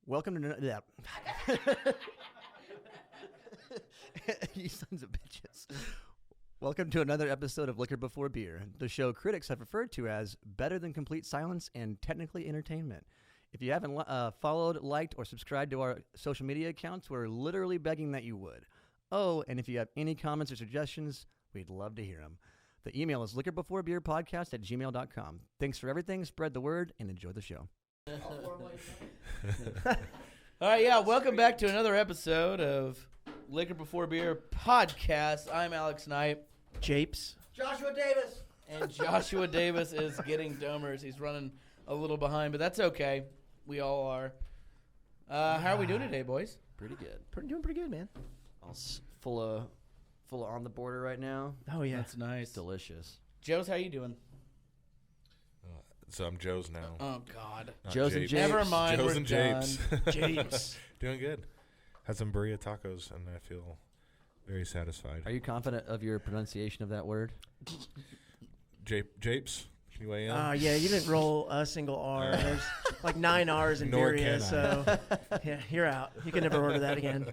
Welcome to you sons of bitches. Welcome to another episode of Liquor Before Beer, the show critics have referred to as better than complete silence and technically entertainment. If you haven't followed, liked, or subscribed to our social media accounts, we're literally begging that you would. Oh, and if you have any comments or suggestions, we'd love to hear them. The email is liquorbeforebeerpodcast@gmail.com. Thanks for everything. Spread the word and enjoy the show. All right, yeah, welcome back to another episode of Liquor Before Beer Podcast. I'm Alex Knight. Japes. Joshua Davis. And Joshua Davis is getting domers. He's running a little behind, but that's okay. We all are. How are we doing today, boys? Pretty good. Doing pretty good, man. All full of on the border right now. Oh, yeah. That's nice. It's delicious. Joe's, how you doing? So I'm Joe's now. Oh, God. Not Joe's and Japes. Japes. Never mind, Joe's we're and done. Japes. Japes. Doing good. Had some burrito tacos, and I feel very satisfied. Are you confident of your pronunciation of that word? Japes? Can you weigh in? Yeah, you didn't roll a single R. There's like 9 R's in Nor Birria, can I. so yeah, you're out. You can never order that again.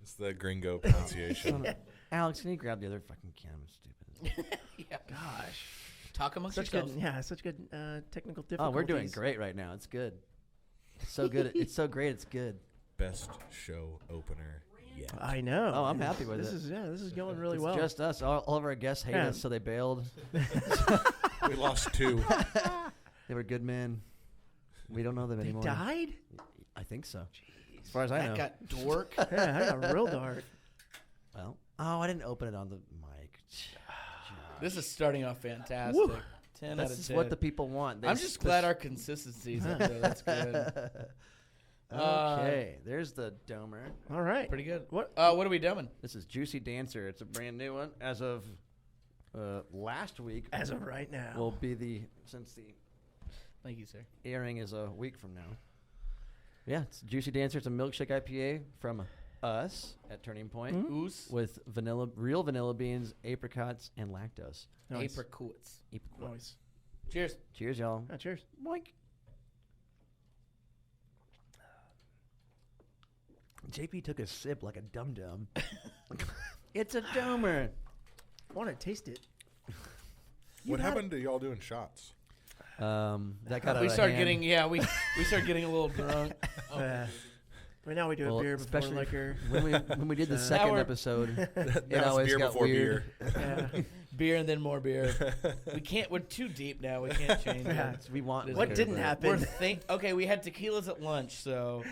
It's the gringo pronunciation. Alex, can you grab the other fucking can? I'm stupid. Yeah. Gosh. Talk amongst Such yourselves. good, yeah, such good technical difficulties. Oh, we're doing great right now. It's good. It's so good. It's so great. It's good. Best show opener yet. I know. Oh, I'm happy with this it. This is going really It's well. just us. All of our guests hate us, so they bailed. We lost 2. They were good men. We don't know them they anymore. died? I think so. As far as I know. That got dork. Yeah, I got real dark. Well, I didn't open it on the mic. This is starting off fantastic. Woo. 10 That's out of just 10. what the people want. I'm just glad our consistency's up there. That's good. Okay, there's the Domer. All right. Pretty good. What? What are we doing? This is Juicy Dancer. It's a brand new one. As of last week, As of right now. will be since the Thank you, sir. airing is a week from now. Yeah, it's Juicy Dancer. It's a milkshake IPA from us at Turning Point Oos. with real vanilla beans, apricots, and lactose. Nice. Apricots. Nice. Cheers. Cheers, y'all. Oh, cheers. Boink. JP took a sip like a dum-dum. It's a Domer. I want to taste it. What happened to y'all doing shots? That got out We of start hand. getting we start getting a little drunk. Right now we do a beer before especially liquor. when we did the So- second Now we're- episode, it Now it's always beer got before weird. beer. Yeah. Beer and then more beer. We can't. We're too deep now. We can't change Yeah. it. We want What liquor, didn't but- happen? Okay, we had tequilas at lunch, so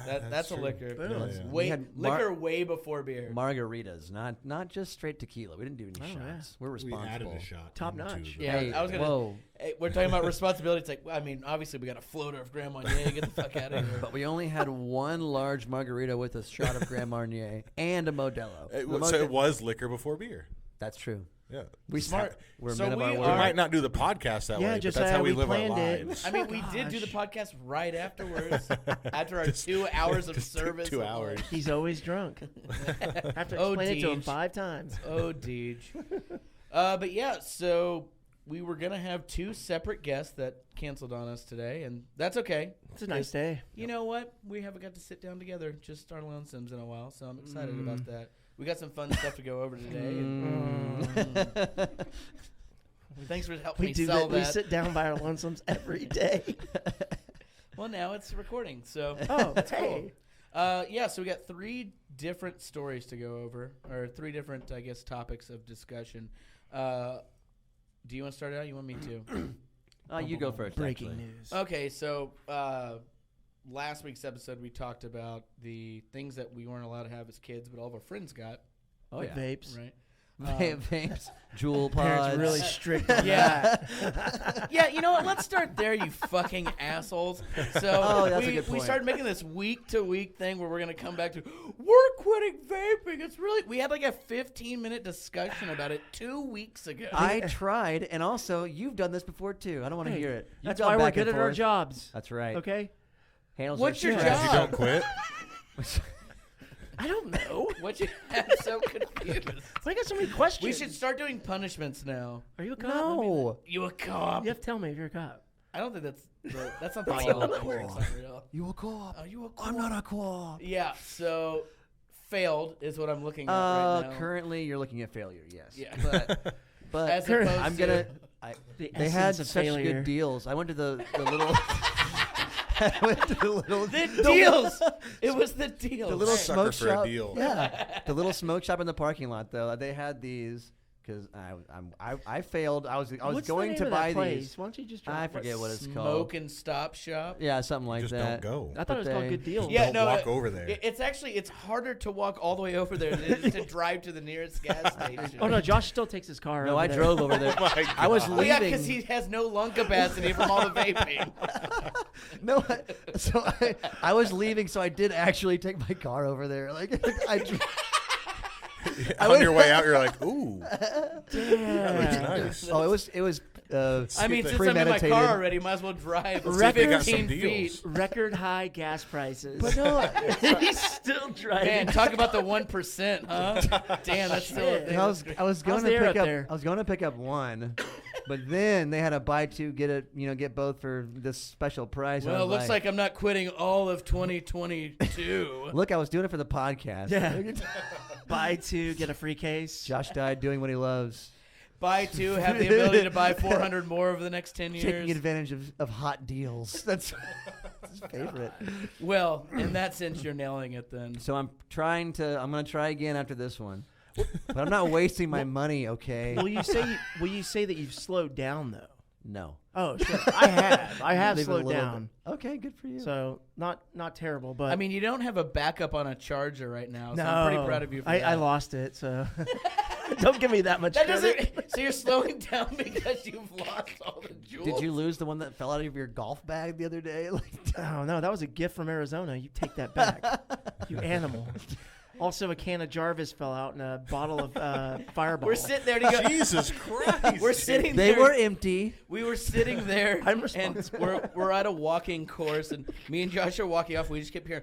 that's a true. liquor. Boom. Yeah, yeah. We had Liquor way before beer. margaritas, not just straight tequila. We didn't do any Oh, yeah. shots. We're We responsible. added a shot. Top into notch. the- Yeah, Hey, I was gonna. whoa. Hey, we're talking about responsibility. It's like, I mean, obviously we got a floater of Grand Marnier. Get the fuck out of here. But we only had one large margarita with a shot of Grand Marnier and a Modelo. So it was liquor before beer. That's true. Yeah. We Smart. We're So men of our we We word. might not do the podcast that Yeah, way, but just that's how we live our planned it. lives. I mean, we did do the Gosh. podcast right afterwards, after our Just- 2 hours of just service. 2 of hours. lunch. He's always drunk. I have to Oh, explain it to him Deej. 5 times. Oh, Deej. But yeah, so we were gonna have 2 separate guests that canceled on us today, and that's okay. It's a nice day. You know what? We haven't got to sit down together, just our lonesomes in a while, so I'm excited about that. We got some fun stuff to go over today. And, thanks for helping We me do sell that. We that. sit down by our lonesomes every day. Well, now it's recording, so Oh, that's hey. cool. Yeah, so we got 3 different stories to go over, or 3 different, I guess, topics of discussion. Do you want to start out? You want me to? You go first. Breaking actually. news. Okay, so last week's episode we talked about the things that we weren't allowed to have as kids, but all of our friends got, Oh yeah. Vapes. right? Vapes, jewel pods. Parents really strict on Yeah. that. Yeah, you know what? Let's start there, you fucking assholes. So Oh, that's a we good point. started making this week-to-week thing where we're going to come back to, we're quitting vaping. It's really, we had like a 15-minute discussion about it 2 weeks ago. I tried, and also you've done this before too. I don't want to Hey, hear it. You've That's gone why we're back good and at our forth. jobs. That's right. Okay? Handles What's are your shit. Because you job? don't quit. I don't know. What you I'm so confused. Why you got so many questions? We should start doing punishments now. Are you a cop? No. You a cop? You have to tell me if you're a cop. I don't think that's not the song I'm wearing. It's not real. You a co-op? Are you a I'm not a co-op. Yeah. So failed is what I'm looking at right now. Currently, you're looking at failure. Yes. Yeah. But As opposed I'm to- gonna. They had essence of such failure. good deals. I went to the little. I went to the little. The deals. It was the deals. The little Sucker smoke for a shop. deal. Yeah, the little smoke shop in the parking lot. Though they had these because I failed. I was What's going the to name of buy that place? these. Why don't you just I drop forget what it's Smoke called. and Stop Shop. Yeah, something like Just that. don't go. I thought But it was called they- Good Deals. Yeah, Don't no, walk over there. It's actually harder to walk all the way over there than it is to drive to the nearest gas station. Oh no, Josh still takes his car. No, over I there. drove over there. Oh my I was God. Oh, leaving. yeah, because he has no lung capacity from all the vaping. No, I was leaving, so I did actually take my car over there. Like On your way out, you're like, ooh, that looks Damn. nice. Oh, it was. I mean, since I'm in my premeditated. car already, might as well drive Let's see if they got 15 some feet. deals. Record high gas prices. But no, he's still driving. Man, talk about the 1%, huh? Damn, that's still. Shit. and I was going How's to the air pick up up. there? I was going to pick up one, but then they had a buy two get both for this special price. Well, it looks like I'm not quitting all of 2022. Look, I was doing it for the podcast. Yeah. Buy two, get a free case. Josh died doing what he loves, Buy two, have the ability to buy 400 more over the next 10 taking years. advantage of hot deals. That's his favorite. Well, in that sense, you're nailing it then. So I'm going to try again after this one, but I'm not wasting my money. Okay. Will you say that you've slowed down though? No. Oh, sure. I have Leave it a slowed little down. bit. Okay, good for you. So not terrible, but I mean, you don't have a backup on a charger right now, so I'm pretty proud of you for that. I lost it, so don't give me that much That credit. doesn't. So you're slowing down because you've lost all the jewels. Did you lose the one that fell out of your golf bag the other day? Oh no, that was a gift from Arizona. You take that back, you animal. Also, a can of Jarvis fell out and a bottle of Fireball. We're sitting there. To go, Jesus Christ. we're sitting They there. were empty. We were sitting there, I'm and responsible. we're at a walking course, and me and Josh are walking off. We just kept hearing,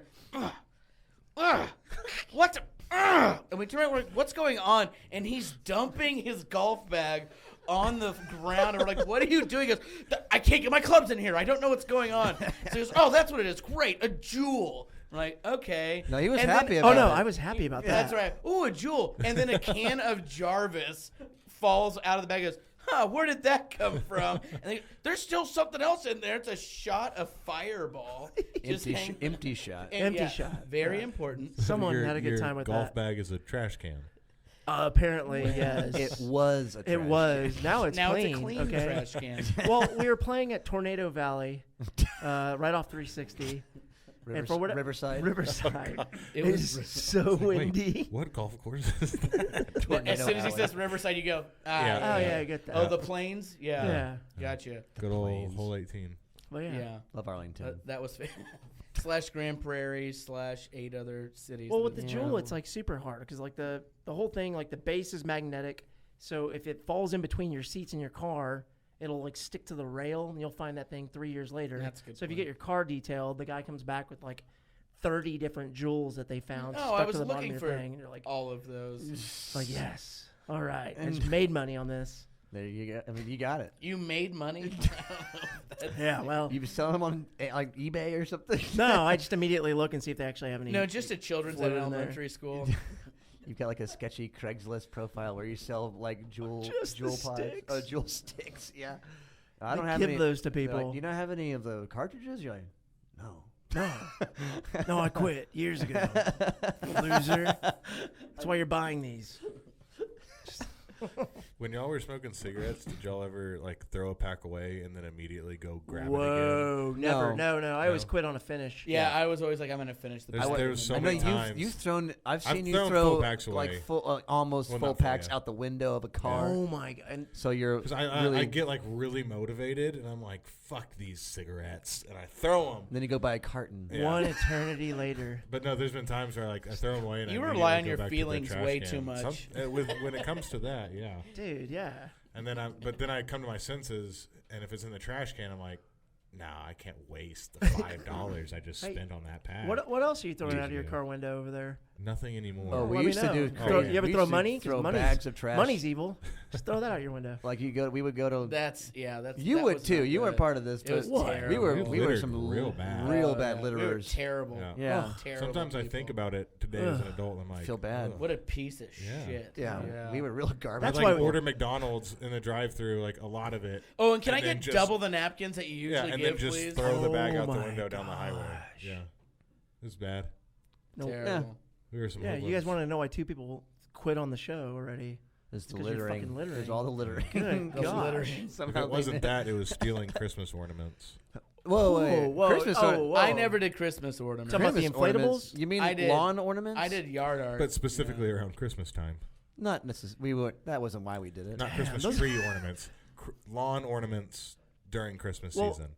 what? And we turn around. We're like, what's going on? And he's dumping his golf bag on the ground, and we're like, "What are you doing?" He goes, "I can't get my clubs in here. I don't know what's going on." So he goes, "Oh, that's what it is. Great, a jewel." I'm like, okay. No, he was And happy then- Oh about no, it. I was happy about that. That's right. Ooh, a jewel. And then a can of Jarvis falls out of the bag and goes, huh, where did that come from? And there's still something else in there. It's a shot of Fireball. Just Empty shot. Empty shot. Very Yeah. important. Someone Your- had a good your time with golf that. bag is a trash can. Apparently, yes. It was a trash It was. Now it's Now clean. it's a clean okay? trash can. Well, we were playing at Tornado Valley, right off 360. And for what Riverside. Riverside. It It was was so windy. What golf course is that? as Tornado soon as he Alley. says Riverside, you go, Yeah. Oh yeah, I get that. Oh, the planes? Yeah. Yeah. Gotcha. Good old Plains. hole 18. Well, yeah. Yeah. Love Arlington. That was / Grand Prairie / 8 other cities. Well, with the Yeah. Jewel, it's like super hard because like the whole thing, like the base is magnetic. So if it falls in between your seats in your car, it'll like stick to the rail, and you'll find that thing 3 years later. That's a good So if you point. get your car detailed, the guy comes back with like 30 different jewels that they found Oh, stuck I was to the bottom looking of your for thing, and you're like, all of those. like yes, all right, I And- just made money on this. There you go. I mean, you got it. You made money? Yeah, well, You been selling them on like eBay or something? no, I just immediately look and see if they actually have any. No, just at children's at Floated an in there. elementary school. You've got like a sketchy Craigslist profile where you sell like jewel Just the pods. sticks. Jewel sticks. Yeah. I They don't have give any. those to they're like, people. do you not have any of the cartridges? You're like, no. No, no, I quit years ago. Loser. That's why you're buying these. When y'all were smoking cigarettes, did y'all ever like throw a pack away and then immediately go grab it again? Whoa, never. No. I always No. quit on a finish. Yeah, I was always like, I'm going to finish the There's- pack. there's so I know many times. you've thrown. I've I've seen you thrown throw full packs like away. full, almost Well, full not full, packs yeah. out the window of a car. Oh my god. And So you're Because I really. get like really motivated and I'm like, fuck these cigarettes, and I throw them. Then you go buy a carton. Yeah. one eternity later. But no, there's been times where like I throw them away and You I rely on immediately your go back to the feelings trash way can. too much. When it comes to that, yeah. Dude, yeah. And then but then I come to my senses, and if it's in the trash can, I'm like, no, I can't waste the $5 I just spent on that pack. What else are you throwing Did out of your you? car window over there? Nothing anymore. Oh, we Let me used to know. do. Throw- you ever we throw used to money? 'Cause Throw money's- bags of trash. Money's evil. Just throw that out your window. Like we would go to. That's You that would was too. not You weren't good. part of this. It was but terrible. we were. We We were littered some real bad. real bad We were litterers. terrible. Yeah. Yeah. Terrible Sometimes I think people. about it today as an adult. And I'm like, Feel bad. ugh. What a piece of Yeah. shit. Yeah, we were real garbage. That's I'd like why- order McDonald's in the drive-through, like a lot of it. Oh, and can I And then get just- double the napkins that you Yeah, usually and give, then just please? throw the bag Oh out the my window down the highway. gosh. Yeah, it was bad. Nope. Terrible. We were some. Yeah, you guys want to know why 2 people quit on the show already? It's the 'cause you're littering. fucking littering. There's all the littering. Good Those gosh. littering. If Somehow it wasn't that, it was stealing Christmas ornaments. Whoa, wait. Whoa, Christmas oh, ornaments. whoa. I never did Christmas ornaments. Talking about the Christmas inflatables? ornaments? You mean I did. lawn ornaments? I did yard art. But specifically around Christmas time, Not necessarily. We were. That wasn't why we did it. not Christmas those- tree ornaments, lawn ornaments during Christmas Well- season.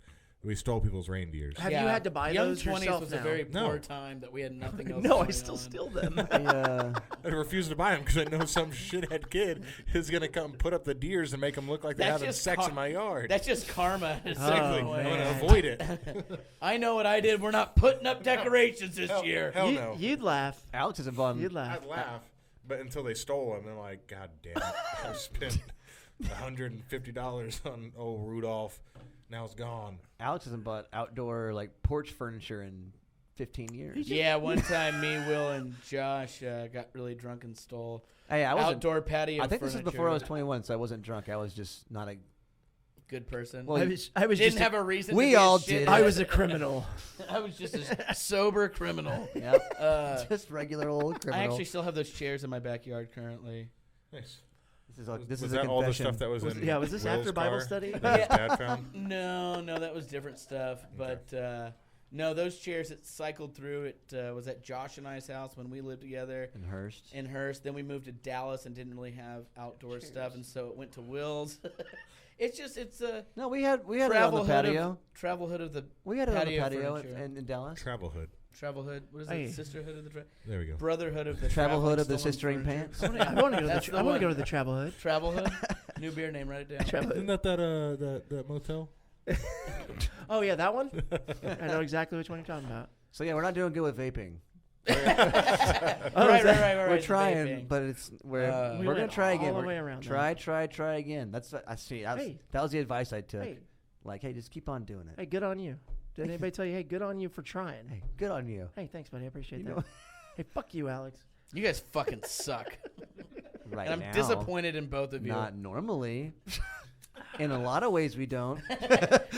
We stole people's reindeers. Have you had to buy Young those 20s yourself was now? a very No. poor time that we had nothing else No, I going still on. steal them. Yeah. I refuse to buy them because I know some shithead kid is gonna come put up the deers and make them look like they're That's having just sex car- in my yard. That's just karma. Exactly. Oh, I want to man. avoid it. I know what I did. We're not putting up decorations this year. Hell no. You'd laugh. Alex is involved. You'd laugh. I'd laugh, but until they stole them, they're like, God damn it! I spent $150 on old Rudolph. Now it's gone. Alex hasn't bought outdoor like porch furniture in 15 years. Yeah, one time me, Will, and Josh got really drunk and stole Hey, I wasn't. outdoor patio I think this is furniture. before I was 21, so I wasn't drunk. I was just not a. Good person. Well, I was Didn't just have a reason we to be all a shit. did. I was a criminal. I was just a sober criminal. Yep. Just regular old I criminal. actually still have those chairs in my backyard currently. Nice. This is a, Was, this was is that a all the confession. stuff that was in? Yeah, was this Will's after Bible car study? that his dad found? No, that was different stuff. But no, those chairs that cycled through it was at Josh and I's house when we lived together in Hearst. in Hearst. Then we moved to Dallas and didn't really have outdoor stuff, and so it went to Will's. It's a No, we had it on travel the hood patio. of travel hood of the We had it on the patio patio furniture. in Dallas. Travel hood. travel hood. What is Hey. it? Sisterhood of the There we go. Brotherhood of the Travel hood of the stolen sistering furniture. pants. I want to go to That's the. the I want to go one. to the travel hood. Travel hood. New beer name. Write it down. Travel Isn't hood. that motel? Oh yeah, that one. I know exactly which one you're talking about. So yeah, we're not doing good with vaping. Oh, right, is that- right. We're the trying, vaping. but it's We we're gonna went try again. all the We're- way around Try again. That's what I see. Hey. That was the advice I took. Hey, Like, hey, just keep on doing it. hey, good on you. Did anybody tell you, hey, good on you for trying? Hey, good on you. Hey, thanks, buddy. I appreciate You that. know- Hey, fuck you, Alex. You guys fucking suck. Right And I'm now, disappointed in both of you. Not normally. In a lot of ways, we don't.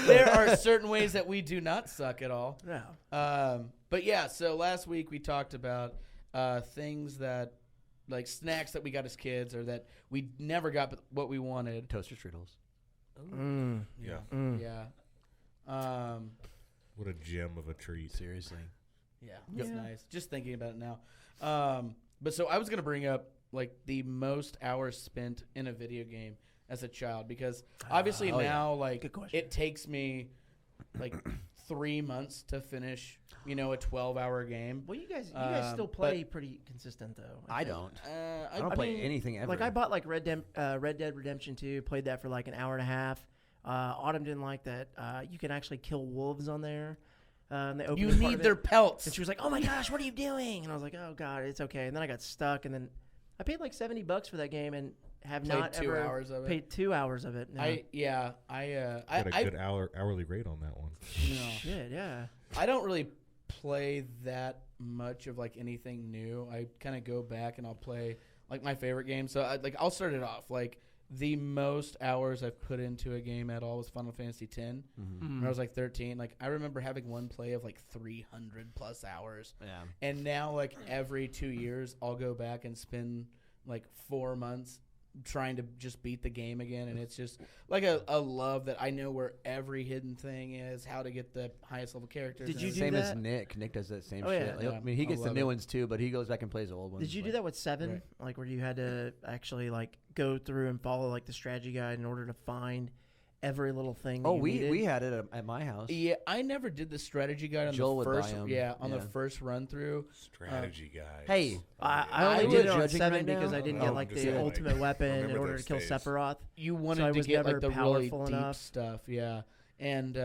There are certain ways that we do not suck at all. No. But yeah, so last week we talked about things that, like snacks that we got as kids or that we never got but what we wanted. Toaster strudels. Mm. Yeah. Mm. Yeah. What a gem of a treat. Seriously. Yeah, it's Yeah. nice. Just thinking about it now. But so I was going to bring up like the most hours spent in a video game as a child because obviously Oh, yeah. now like Good question. it takes me like 3 months to finish, a 12-hour game. Well, you guys still play pretty consistent though. I think. don't. I I don't play mean, anything ever. Like I bought like Red Dead Redemption 2, played that for like an hour and a half. Autumn didn't like that. You can actually kill wolves on there. And they You opened part need of their it. pelts. And she was like, "Oh my gosh, what are you doing?" And I was like, "Oh God, it's okay." And then I got stuck, and then I paid like $70 for that game, and have Played not 2 ever hours of it. paid 2 hours of it. No. Got a good hourly rate on that one. no. Shit, yeah. I don't really play that much of like anything new. I kind of go back and I'll play like my favorite game. So I'll start it off like the most hours I've put into a game at all was Final Fantasy X. Mhm. When I was like 13, like I remember having one play of like 300 plus hours. Yeah. And now like every 2 years I'll go back and spend like 4 months trying to just beat the game again, and it's just like a love that I know where every hidden thing is, how to get the highest level characters. Did and you do everything. Same as that? Nick. Nick does that same Oh, shit. yeah. Like, Yeah. I mean, he I gets the love new it. ones too, but he goes back and plays the old ones. Did you do like- that with 7? Right. Like where you had to actually like go through and follow like the strategy guide in order to find every little thing that Oh, you we needed? had it at my house. Yeah, I never did the strategy guide on Joel the would first. buy 'em. The Yeah. first run through. Strategy guys. Hey, I I only was did it on judging 7 right because now. I didn't Oh, get like just the saying, ultimate like, weapon in remember order to those kill days. Sephiroth. You I wanted to was get like never the really powerful deep enough. stuff, yeah. And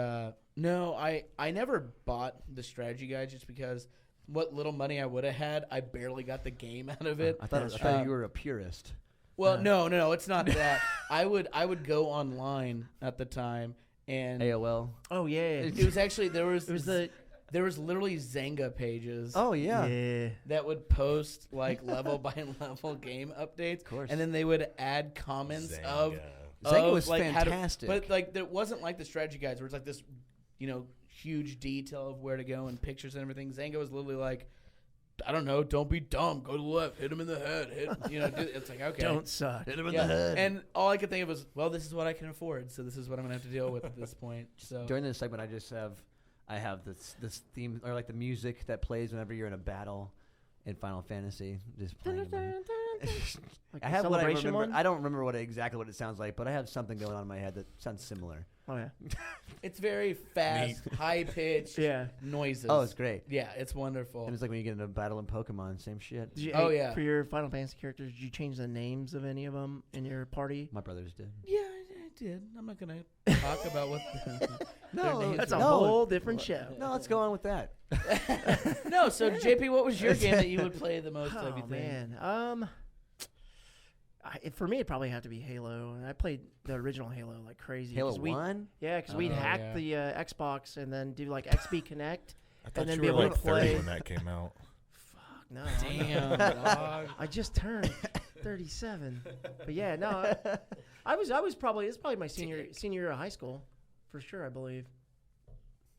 No, I never bought the strategy guide just because what little money I would have had, I barely got the game out of it. I thought you were a purist. Well, no, it's not that. I would go online at the time and AOL. Oh yeah. it was actually there was literally Zynga pages. Oh yeah. Yeah. That would post like level by level game updates, Of course. and then they would add comments of Zynga was like fantastic. but like there wasn't like the strategy guides where it's like this, huge detail of where to go and pictures and everything. Zynga was literally like, I don't know, don't be dumb, go to the left, hit him in the head, it's like, okay, Don't suck. Hit him in the head. And all I could think of was, well, this is what I can afford, so this is what I'm gonna have to deal with at this point. So During this segment, I have this theme, or like the music that plays whenever you're in a battle in Final Fantasy. Just playing. Like I the have what I celebration remember. one? I don't remember exactly what it sounds like, but I have something going on in my head that sounds similar. Oh yeah. it's very fast, high pitched Yeah. noises. Oh, it's great. Yeah, it's wonderful. And it's like when you get into a battle in Pokemon, same shit. Did you, Oh, yeah. For your Final Fantasy characters, did you change the names of any of them in your party? My brothers did. Yeah, I did. I'm not gonna talk about what. No, names That's a No. whole different show. No, let's go on with that. No, so JP, what was your game that you would play the most of? You Oh think? man. For me, it'd probably have to be Halo. And I played the original Halo like crazy. Halo 'cause 1? Yeah, because we'd Oh, hack yeah. the Xbox and then do like XP Connect. I thought then you be were able like to 30 play- when that came out. Fuck no. Damn, dog. I just turned 37. But yeah, no. I was probably it's probably my senior year of high school, for sure. I believe.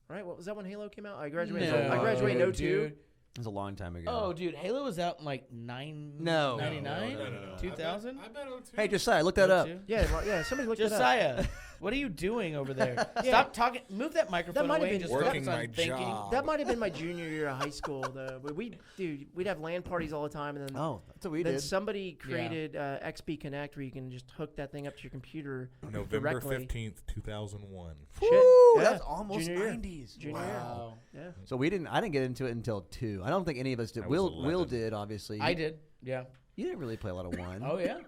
Right? What was that when Halo came out? I graduated. No, I graduated in 02. dude. It was a long time ago. Oh, dude, Halo was out in like No. 99, No. 2000. I bet 02. Hey, Josiah, look that up. Yeah. Somebody looked it up. Josiah, what are you doing over there? Stop talking. Move that microphone might have away. And been- just Working focus on my thinking. job. That might have been my junior year of high school, though. But we'd have LAN parties all the time, and then That's what we then did. somebody created XP Connect where you can just hook that thing up to your computer. November directly. 15th, 2001. Shit. Woo, Yeah. that's almost Junior year. 90s. Junior year. Wow. Yeah. So I didn't get into it until 2. I don't think any of us did. I was Will 11. did, obviously. I did. Yeah. You didn't really play a lot of 1. Oh yeah.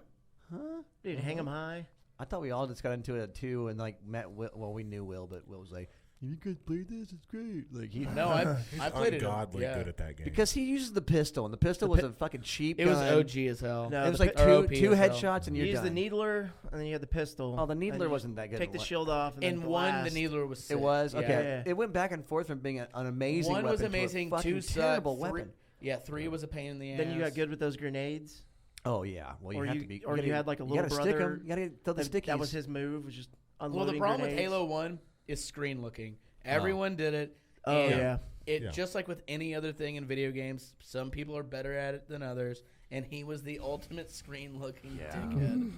Huh? Dude, hang 'em high. I thought we all just got into it at 2 and like met Will. Well, we knew Will, but Will was like, "You guys play this? It's great." Like he No, I played it. Ungodly Yeah. good at that game. because he uses the pistol, and the pistol was a fucking cheap It was gun. OG as hell. No, It was the like pi- or OP two as hell. headshots and You you're use the done. needler, and then you had the pistol. Oh, the and needler you wasn't that good. Take the shield off, and then In one, the blast. needler was sick. It was Yeah. okay. Yeah. It went back and forth from being an amazing One weapon was to a amazing. fucking Two sucked. terrible Three- weapon. Yeah, 3 was a pain in the ass. Then you got good with those grenades. Oh yeah. Well, you Or have you- to be. or gotta- you had, like, a you little gotta stick 'em. brother You gotta throw the stickies. That was his move. Was just Well, unloading the problem grenades. with Halo 1 is screen looking. Everyone did it. Oh and yeah. It Yeah. just like with any other thing in video games, some people are better at it than others, and he was the ultimate screen looking dickhead.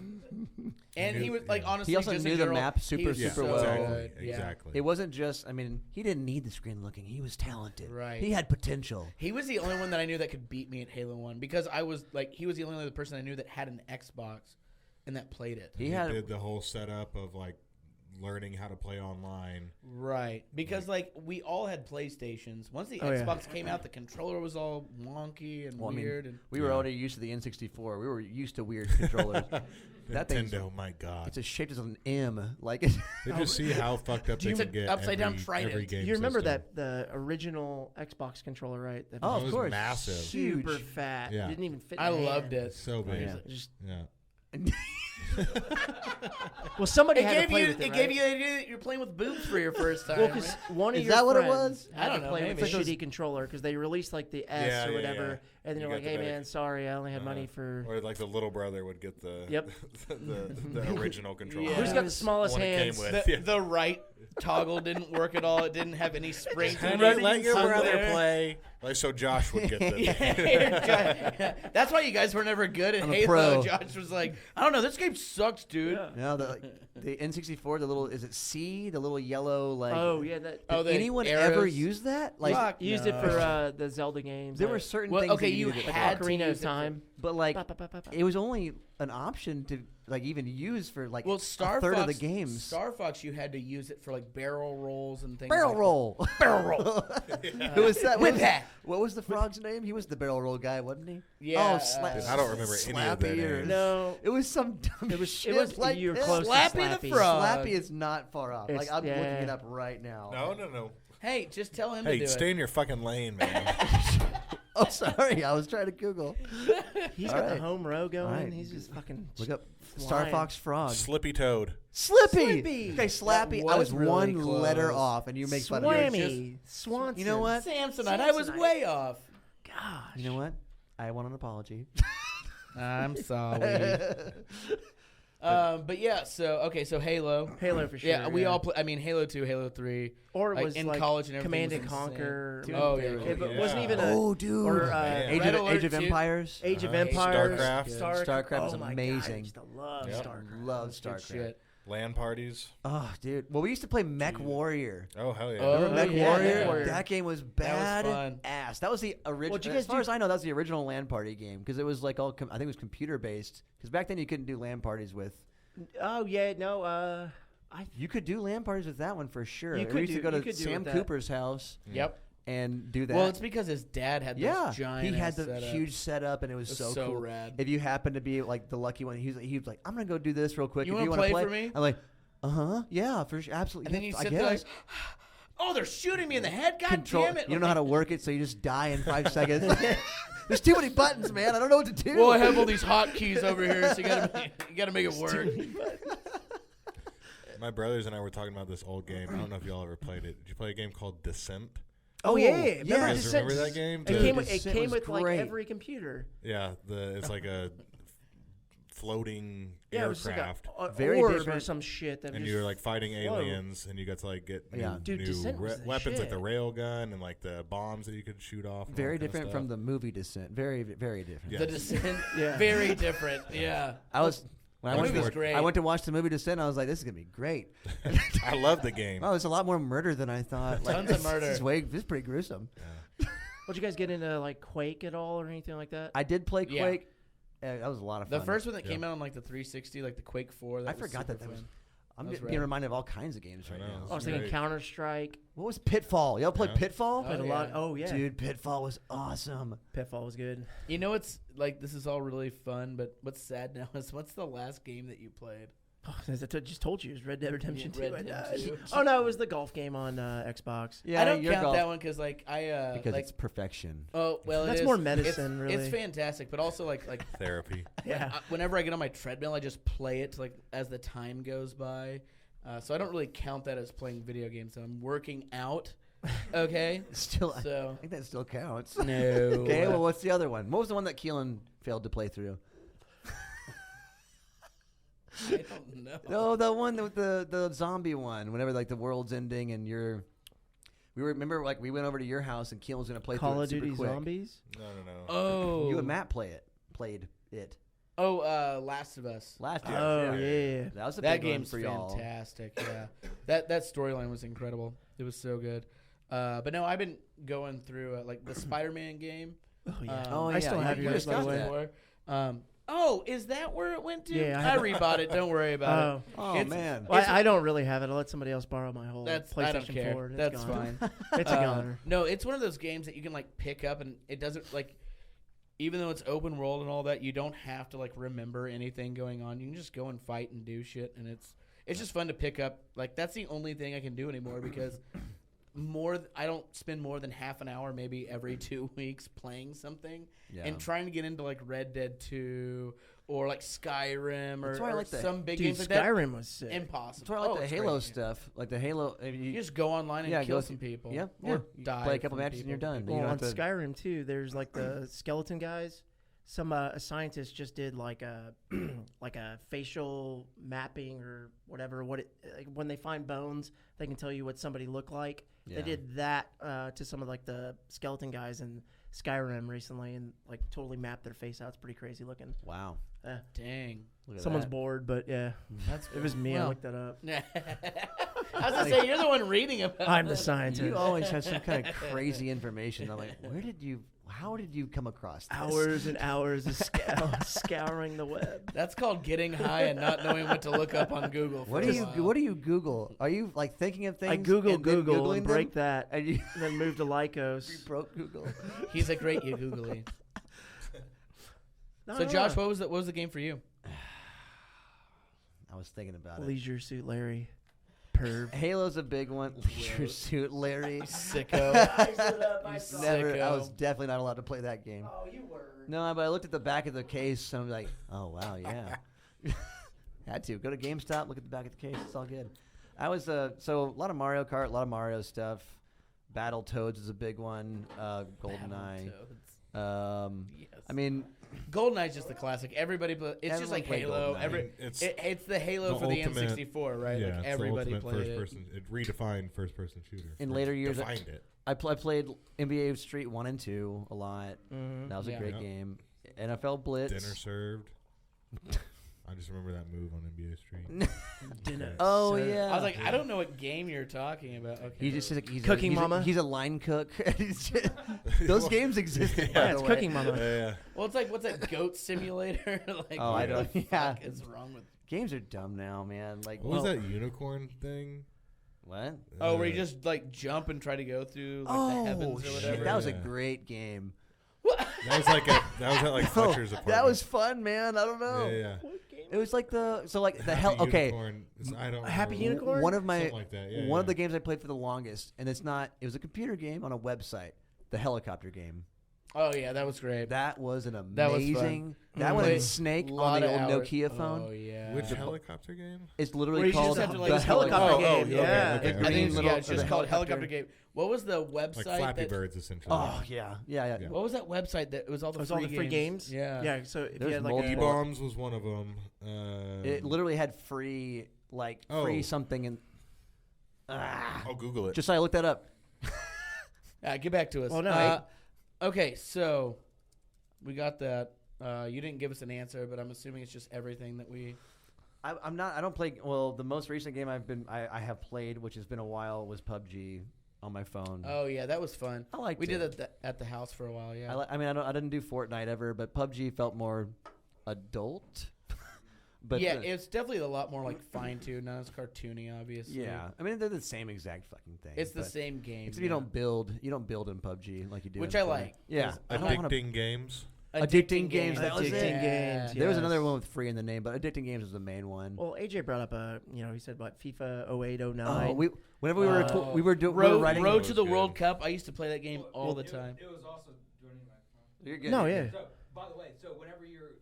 And he was like honestly, He also just knew in the general, map he super, was Yeah, super so well. good. exactly. Yeah. Exactly. It wasn't just. I mean, he didn't need the screen looking. He was talented. Right. He had potential. He was the only one that I knew that could beat me at Halo 1 because I was like, he was the only other person I knew that had an Xbox and that played it. He He had. did the whole setup of like learning how to play online. Right. Because like we all had PlayStations. Once the Oh, yeah. Xbox came out, the controller was all wonky and Well, I mean, weird. And We were Yeah. already used to the N64. We were used to weird controllers. That thing's Nintendo, my God. it's shaped as an M. Like They just see how fucked up they It's can a get upside down every trident. game You remember system. the original Xbox controller, right? That Oh, was of was course. massive. super Huge. fat. Yeah. Didn't even fit. I in the loved hand. it. So big. yeah. Just, Yeah. well, somebody It had to gave play you with it, it right? gave you the idea that you're playing with boobs for your first time. Well, because right? one of Is your that what it friends was? I had don't to know, play with maybe. the shitty controller because they released like the S Yeah, or yeah, whatever, yeah. and then You you're like, got "Hey the man, sorry, I only had money for." Or like the little brother would get the Yep. the original controller. Yeah. Who's got the smallest One it came hands? with. The, Yeah. the right toggle didn't work at all. It didn't have any springs. Honey, in it. let your Hung brother there. play. Like so, Josh would get the. Yeah, that's why you guys were never good at I'm a Halo. pro. Josh was like, I don't know, this game sucks, dude. No, the N64, the little, is it C? The little yellow, like. Oh yeah, that Oh, Did the anyone arrows. ever use that? Like, Fuck used no. it for the Zelda games. there were certain Well, things okay, that you needed it had for. to Ocarina use of it for- Time. But, like, Ba, ba, ba, ba, ba. it was only an option to like even used for like Well, Star a third Fox, of the games. Star Fox, you had to use it for like barrel rolls and things. Barrel like roll. Barrel roll. Who was that? With that. What was the frog's name? He was the barrel roll guy, wasn't he? Yeah. Oh, Dude, I don't remember any of Slappy their or names. No. It was some dumb It was shit like you were this. close to Slappy the Slappy. Frog. Slappy is not far off. Like It's- I'm looking yeah. it up right now. No. Hey, just tell him to Hey, do stay it. in your fucking lane, man. Oh, sorry. I was trying to Google. He's All got right. the home row going. All right. He's just fucking. Look up Star flying. Fox Frog. Slippy Toad. Slippy. Slippy. Okay, Slappy. That I was was really one close. letter off, and you make fun of me. Swammy. Swanson. You know what? Samsonite. I was Samsonite. way off. Gosh. You know what? I want an apology. I'm sorry. But yeah, so Halo. Halo for sure. Yeah, we all play. I mean, Halo 2, Halo 3. Or it like, was in like college and Command everything and was insane. Conquer. Dude, Oh, they yeah. were- It Yeah. wasn't even a. Oh, dude. Or Age Red of Alert Age of 2. Empires. Age of Uh-huh. Empires. StarCraft. StarCraft was oh my amazing. God, I used to love Yep. StarCraft. Love Good StarCraft. shit. LAN parties. Oh, dude. Well, we used to play Mech Warrior. Oh, hell yeah. Oh, Remember Mech yeah, Warrior? Mech Warrior. That game was That was bad fun. ass. That was the original. Well, did you guys as far do- as I know, that was the original LAN party game because it was like all. I think it was computer based. Because back then you couldn't do LAN parties with. Oh yeah, no. You could do LAN parties with that one for sure. You we could used to do- go you to could do Sam with that. Cooper's house Yep. and do that. Well, it's because his dad had yeah, this giant. he had ass the setup. huge setup and it was It was so so cool. rad. If you happen to be like the lucky one, he was like, "I'm gonna go do this real quick. You if wanna you want to play for me?" I'm like, yeah, for sure, absolutely. And then you I sit guess. there like, oh, they're shooting me in the head. God Control. damn it! You don't know how to work it, so you just die in 5 seconds. There's too many buttons, man. I don't know what to do. Well, I have all these hotkeys over here, so you gotta make it work. My brothers and I were talking about this old game. I don't know if y'all ever played it. Did you play a game called Descent? Oh yeah, yeah. You guys Descent- remember that game? It The- came with, Descent was like great. every computer. Yeah, it's like a floating Yeah, it was like aircraft. a Very orb or different. some shit that and just you're like fighting float. aliens, and you got to like get new, Yeah. Dude, new Descent was the weapons like the shit. rail gun and like the bombs that you could shoot off. and all Very that kinda different from stuff. the movie Descent. Very, very different. Yeah. The Descent, Yeah. very different. Yeah. I was. When I That went, movie's to, great. I went to watch the movie Descent. I was like, "This is gonna be great." I love the game. Oh, there's a lot more murder than I thought. Like, Tons of murder. This is pretty gruesome. Would you guys get into like Quake at all or anything like that? I did play Yeah. Quake. That was a lot of fun. The first one that Yeah. came out on like the 360, like the Quake 4. That I was forgot super that was. fun. I'm That was being rad. reminded of all kinds of games right I know. now. I was thinking Great. Counter Strike. What was Pitfall? Y'all played Yeah. Pitfall? Played a Oh, lot. yeah. Oh yeah, Dude, Pitfall was awesome. Pitfall was good. You know what's like? This is all really fun, but what's sad now is what's the last game that you played? Oh, I just told you it was Red Dead Redemption 2. Red I Dead died. 2. Oh no, it was the golf game on Xbox. Yeah, I don't your count golf, that one because like I because like it's perfection. oh well it That's is. more medicine, It's really. fantastic, but also like Therapy. Yeah. whenever I get on my treadmill, I just play it like as the time goes by. So I don't really count that as playing video games. So I'm working out. Okay. Still, I So think that still counts. no. Okay, well, what's the other one? What was the one that Keelan failed to play through? I don't know. No, the one with the zombie one. Whenever like the world's ending and remember like we went over to your house and Keelan was gonna play Call through of it super Duty quick. Zombies. No. Oh. You and Matt played it Oh, Last of Us. last year. Oh yeah. yeah. That was a That big one game's for y'all. fantastic. Yeah, that storyline was incredible. It was so good. But no, I've been going through like the Spider-Man game. Oh yeah. Oh, I yeah, still you- have you yours just by the got way. that. Oh, is that where it went to? Yeah, I I have- rebought it. Don't worry about it. Oh It's- man. Well, It's- I don't really have it. I'll let somebody else borrow my whole That's PlayStation I don't care. 4. It's That's gone. fine. It's a goner. No, it's one of those games that you can like pick up and it doesn't like. Even though it's open world and all that, you don't have to like remember anything going on. You can just go and fight and do shit, and it's just fun to pick up. Like that's the only thing I can do anymore because I don't spend more than half an hour maybe every 2 weeks playing something Yeah. and trying to get into like Red Dead 2 or like Skyrim That's why I or like the- some big Dude, games like that. Skyrim was sick. Impossible. That's why I like the it's Halo great. stuff. Like the Halo. I mean, You just go online and Yeah, kill go some people. yeah, Or yeah. die. Play a couple from matches and you're people. done. You Well, don't on have to- Skyrim too, there's like the skeleton guys. Some a scientist just did like a like a facial mapping or whatever. Like when they find bones, they can tell you what somebody looked like. Yeah. They did that to some of like the skeleton guys in Skyrim recently, and like totally mapped their face out. It's pretty crazy looking. Wow. Dang. Look at Someone's that. bored, but yeah, That's it was me. I well. looked that up. I was gonna say you're the one reading about. I'm the it. scientist. You always have some kind of crazy information. I'm like, how did you come across this? Hours and hours of scouring the web. That's called getting high and not knowing what to look up on Google. For What a while. do you Google? Are you like thinking of things? I Google and then Google Googling and break them? that, And you and then move to Lycos. broke Google. He's a great you googly. No, So no, Josh, no. what was the game for you? I was thinking about it. Leisure Suit Larry. Perv. Halo's a big one. Leisure Suit Larry. Sicko. Never. I Sicko. was definitely not allowed to play that game. Oh, you were. No, but I looked at the back of the case and I'm like, oh wow, yeah. Had to go to GameStop, look at the back of the case. It's all good. I was so a lot of Mario Kart, a lot of Mario stuff. Battletoads is a big one. GoldenEye. Yes. I mean, GoldenEye's just the classic. Everybody, it's just Everyone like played Halo. GoldenEye. It's the Halo the for the ultimate- N64, right? Yeah, like it's everybody the ultimate played it. first person. It redefined first person shooter. In later years, defined it. I played NBA Street 1 and 2 a lot. Mm-hmm. That was a Yeah. great Yep. game. NFL Blitz. Dinner served. I just remember that move on NBA Street. Dinner. Oh Sir. yeah. I was like, I don't know what game you're talking about. Okay. He just like, Cooking he's Mama? He's a line cook. Those games existed. by Yeah, the it's way. Cooking Mama. Yeah. Well, it's like what's that Goat Simulator? Like, Oh, I what don't- the yeah. fuck is wrong with? Games are dumb now, man. Like What was that unicorn thing? What? Oh, where you just like jump and try to go through like the heavens or shit, whatever. that was a Yeah. great game. That was like at like Fletcher's apartment. That was fun, man. I don't know. Yeah. It was like the Happy hell. Okay, Unicorn. I don't. Happy know. Unicorn? one of my Something like that. Yeah, one of yeah. the games I played for the longest, and it's not. It was a computer game on a website. The helicopter game. Oh yeah, that was great. That was an That was fun. amazing. That one Played and Snake lot on the of old hours. Nokia phone. Oh yeah. Which helicopter game? It's Where literally you just called have to, like, the just helicopter helicopter game. okay, Yeah. okay, The I green think it's, little- yeah, it's the just called helicopter. Helicopter Game. What was the website? Like Flappy that, Birds, essentially. Oh yeah. What was that website that it was all the It was free all the free games. Yeah. Yeah. So if There's you had like multiple- E-bombs was one of them. It literally had free free Oh. something and I'll Google it. just so I looked that up. Get back to us. Well, no, okay, so we got that. You didn't give us an answer, but I'm assuming it's just everything that we. I'm not. I don't play. Well, the most recent game I have played, which has been a while, was PUBG on my phone. Oh yeah, that was fun. I liked We did it. it at the house for a while. Yeah. I mean, I didn't do Fortnite ever, but PUBG felt more adult. But yeah, it's definitely a lot more like fine tuned, not as cartoony, obviously. yeah. I mean, they're the same exact fucking thing. It's the but same game. Except you don't build in PUBG like you do. Which in I Fortnite. like. Yeah. 'cause I don't wanna- Addicting games. Addicting Games, that was it. Addicting Games. There was Yes. another one with free in the name, but Addicting Games was the main one. Well, AJ brought up he said what FIFA 08, 09. Whenever we were we were doing we were Road, writing. Road to the Good. World Cup. I used to play that game all the time. It was also joining the microphone. You're good. No, you're yeah. good. So, by the way, whenever you're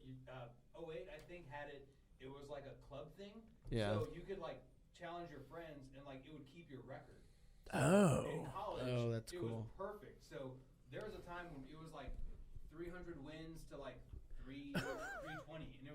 08, I think had it was like a club thing. Yeah. So you could like challenge your friends and like it would keep your record. Oh. In college, Oh, that's it cool. was perfect. So there was a time when it was like 300 wins to like 320, and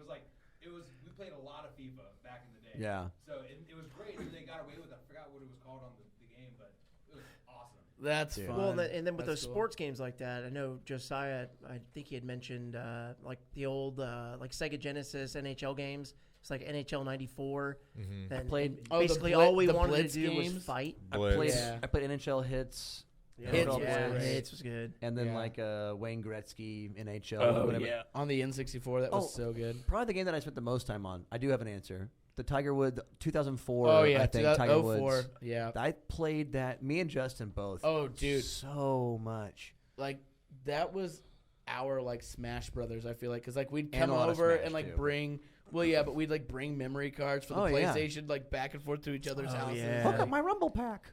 it was we played a lot of FIFA back in the day. Yeah. So it was great. And they got away with it. I forgot what it was called on the game, but it was awesome. That's Dude. fun. Well, and then with That's those cool. sports games like that, I know Josiah. I think he had mentioned like the old like Sega Genesis NHL games. It's like NHL '94. Mm-hmm. And played- Oh, the basically Blitz- all we the wanted Blitz to do was games? fight. I played Yeah. I played NHL Hits. Yeah, Hits NFL was yeah, great. Hits was good. And then Yeah. like Wayne Gretzky NHL. Oh whatever. yeah, on the N64, that was Oh. so good. Probably the game that I spent the most time on. I do have an answer. The Tiger Woods 2004. Oh yeah, I think Tiger 2004. Woods. Yeah. I played that. Me and Justin both. Oh dude, so much. like that was our like Smash Brothers. I feel like because like we'd And come a lot of over Smash, and like too. bring. Well, yeah, but we'd like bring memory cards for the Oh, yeah. PlayStation like back and forth to each other's Oh, houses. yeah. Hook up my Rumble pack.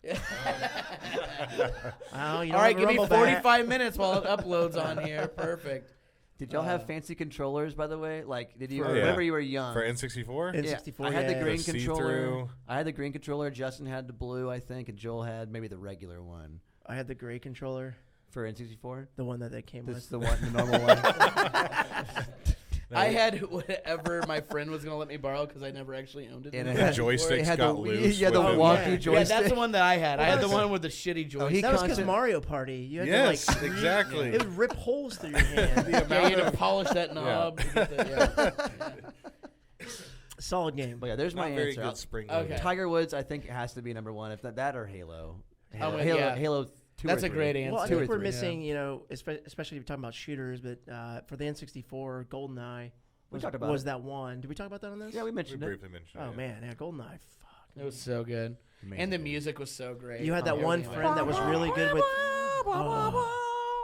Oh, you All right, don't give me Rumble back. 45 minutes while it uploads on here. Perfect. Did y'all have fancy controllers, by the way? Like, did you Oh, yeah. whenever you were young? For N64? N64. I had the yeah. green The controller. see-through. I had the green controller. Justin had the blue, I think, and Joel had maybe the regular one I had the gray controller, for N64. the one that they came This with. is the one, the normal one. I had whatever my friend was gonna let me borrow because I never actually owned it. And in it the had- joysticks it had got the, loose yeah, the with it. wonky Yeah. joystick. Yeah, that's the one that I had. I had the that's- one with the shitty joystick. he That was because constant- Mario Party. You had Yes, to like exactly. It would rip holes through your hand. yeah, you had to polish that knob. To get the, yeah. Solid game. But yeah, there's my Not very answer. good spring. Okay. movie. Tiger Woods, I think, has to be number one. If that or Halo. Oh, Halo, yeah. Halo 2 That's or a 3. great answer. Well, I Two or think we're three. missing, especially if you're talking about shooters, but for the N64, GoldenEye We talked about was it. that one. Did we talk about that on this? Yeah, we We mentioned it. briefly mentioned. Oh it. man, yeah, GoldenEye. Fuck. It was so good. Amazing. And the music was so great. You had that Oh, one yeah. friend that was really good with.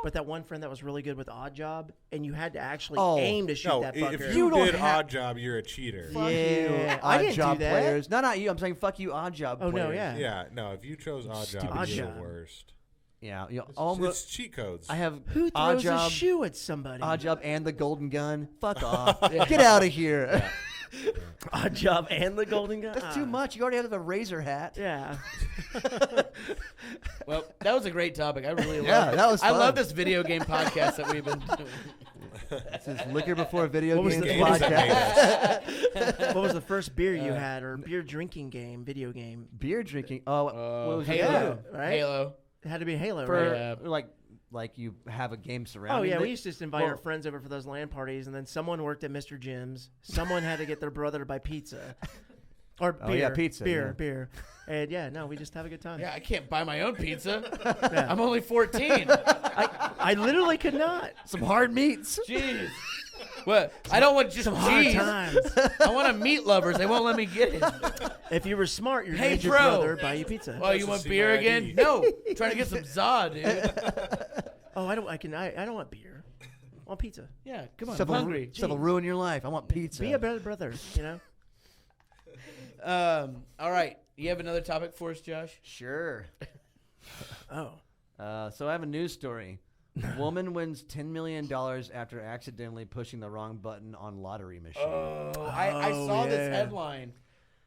But that one friend that was really good with Odd Job, and you had to actually aim to shoot No, that if fucker. you don't did have- Odd Job, you're a cheater. Fuck Yeah, you, I Odd didn't do Job that. players. No, not you. I'm saying fuck you, Odd Job Oh, no, players. yeah. Yeah, no. If you chose Odd Job, Odd you're Job. the worst. Yeah, you know, It's almost. cheat codes. I have Who Odd throws a Job, shoe at somebody? Odd Job, and the Golden Gun. Fuck off. Get out of here. Odd Job and the Golden Gun. That's too much. You already have a razor hat. Yeah. Well, that was a great topic. I really love Yeah, it. that was I fun. love this video game podcast that we've been doing. This is Liquor Before Video What was Games the- Games that podcast. What was the first beer you had, or beer drinking game, video game? Beer drinking. Oh, what was Halo. it? Right? Halo. It had to be Halo, For right? like you have a game surrounding. Oh yeah, it. we used to just invite Well- our friends over for those LAN parties, and then someone worked at Mr. Jim's. Someone had to get their brother to buy pizza, or beer. Oh, yeah, pizza, beer, and yeah, no, we just have a good time. Yeah, I can't buy my own pizza. Yeah. I'm only 14. I literally could not. Some hard meats. Jeez. What? I don't want just Some hard cheese. times. I want a meat lovers. They won't let me get it. If you were smart, you'd Hey, make your bro. brother buy you pizza. Oh, you to want see beer my again? ID. No. I'm trying to get some Zod, dude. Oh, I don't want beer. I want pizza. Yeah, come on. Stuff I'm will, hungry. stuff will ruin your life. I want pizza. Be a better brother, you know. All right. You have another topic for us, Josh? Sure. Oh, So I have a news story. Woman wins $10 million after accidentally pushing the wrong button on lottery machine. I saw this yeah. headline.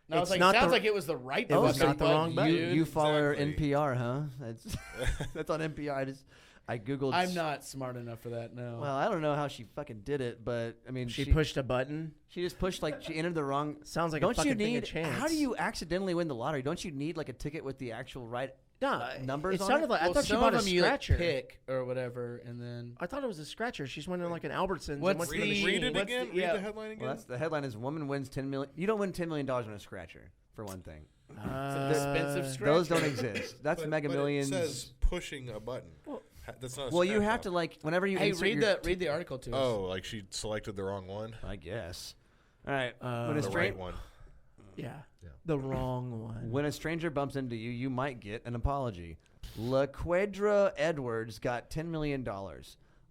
And I was It's like, not sounds the- like it was the right It was fucking not the wrong button, button. you dude. you follow Exactly. NPR, huh? That's on NPR. I googled. I'm not smart enough for that, no. Well, I don't know how she fucking did it, but I mean, she pushed a button. She just pushed she entered the wrong. Sounds like a Don't fucking you thing need? of chance. How do you accidentally win the lottery? Don't you need like a ticket with the actual right No, numbers It on sounded it? like I Well, thought she some bought a of them you like, scratcher. pick or whatever, and then I thought it was a scratcher. She's winning like an Albertsons. and What's went to the- machine. Read it What's again. the- yeah. Read the headline again. Well, that's the headline is woman wins 10 million. You don't win $10 million on a scratcher for one thing. it's an expensive scratch. Those don't exist. That's But- Mega but Millions. It says pushing a button. That's not. A Well, you scratch have to off. like whenever you Hey, insert read your the article to us. Oh, like she selected the wrong one. I guess. All right. when a The stra- right one. Yeah, the wrong one. When a stranger bumps into you, you might get an apology. LaQuadra Edwards got $10 million.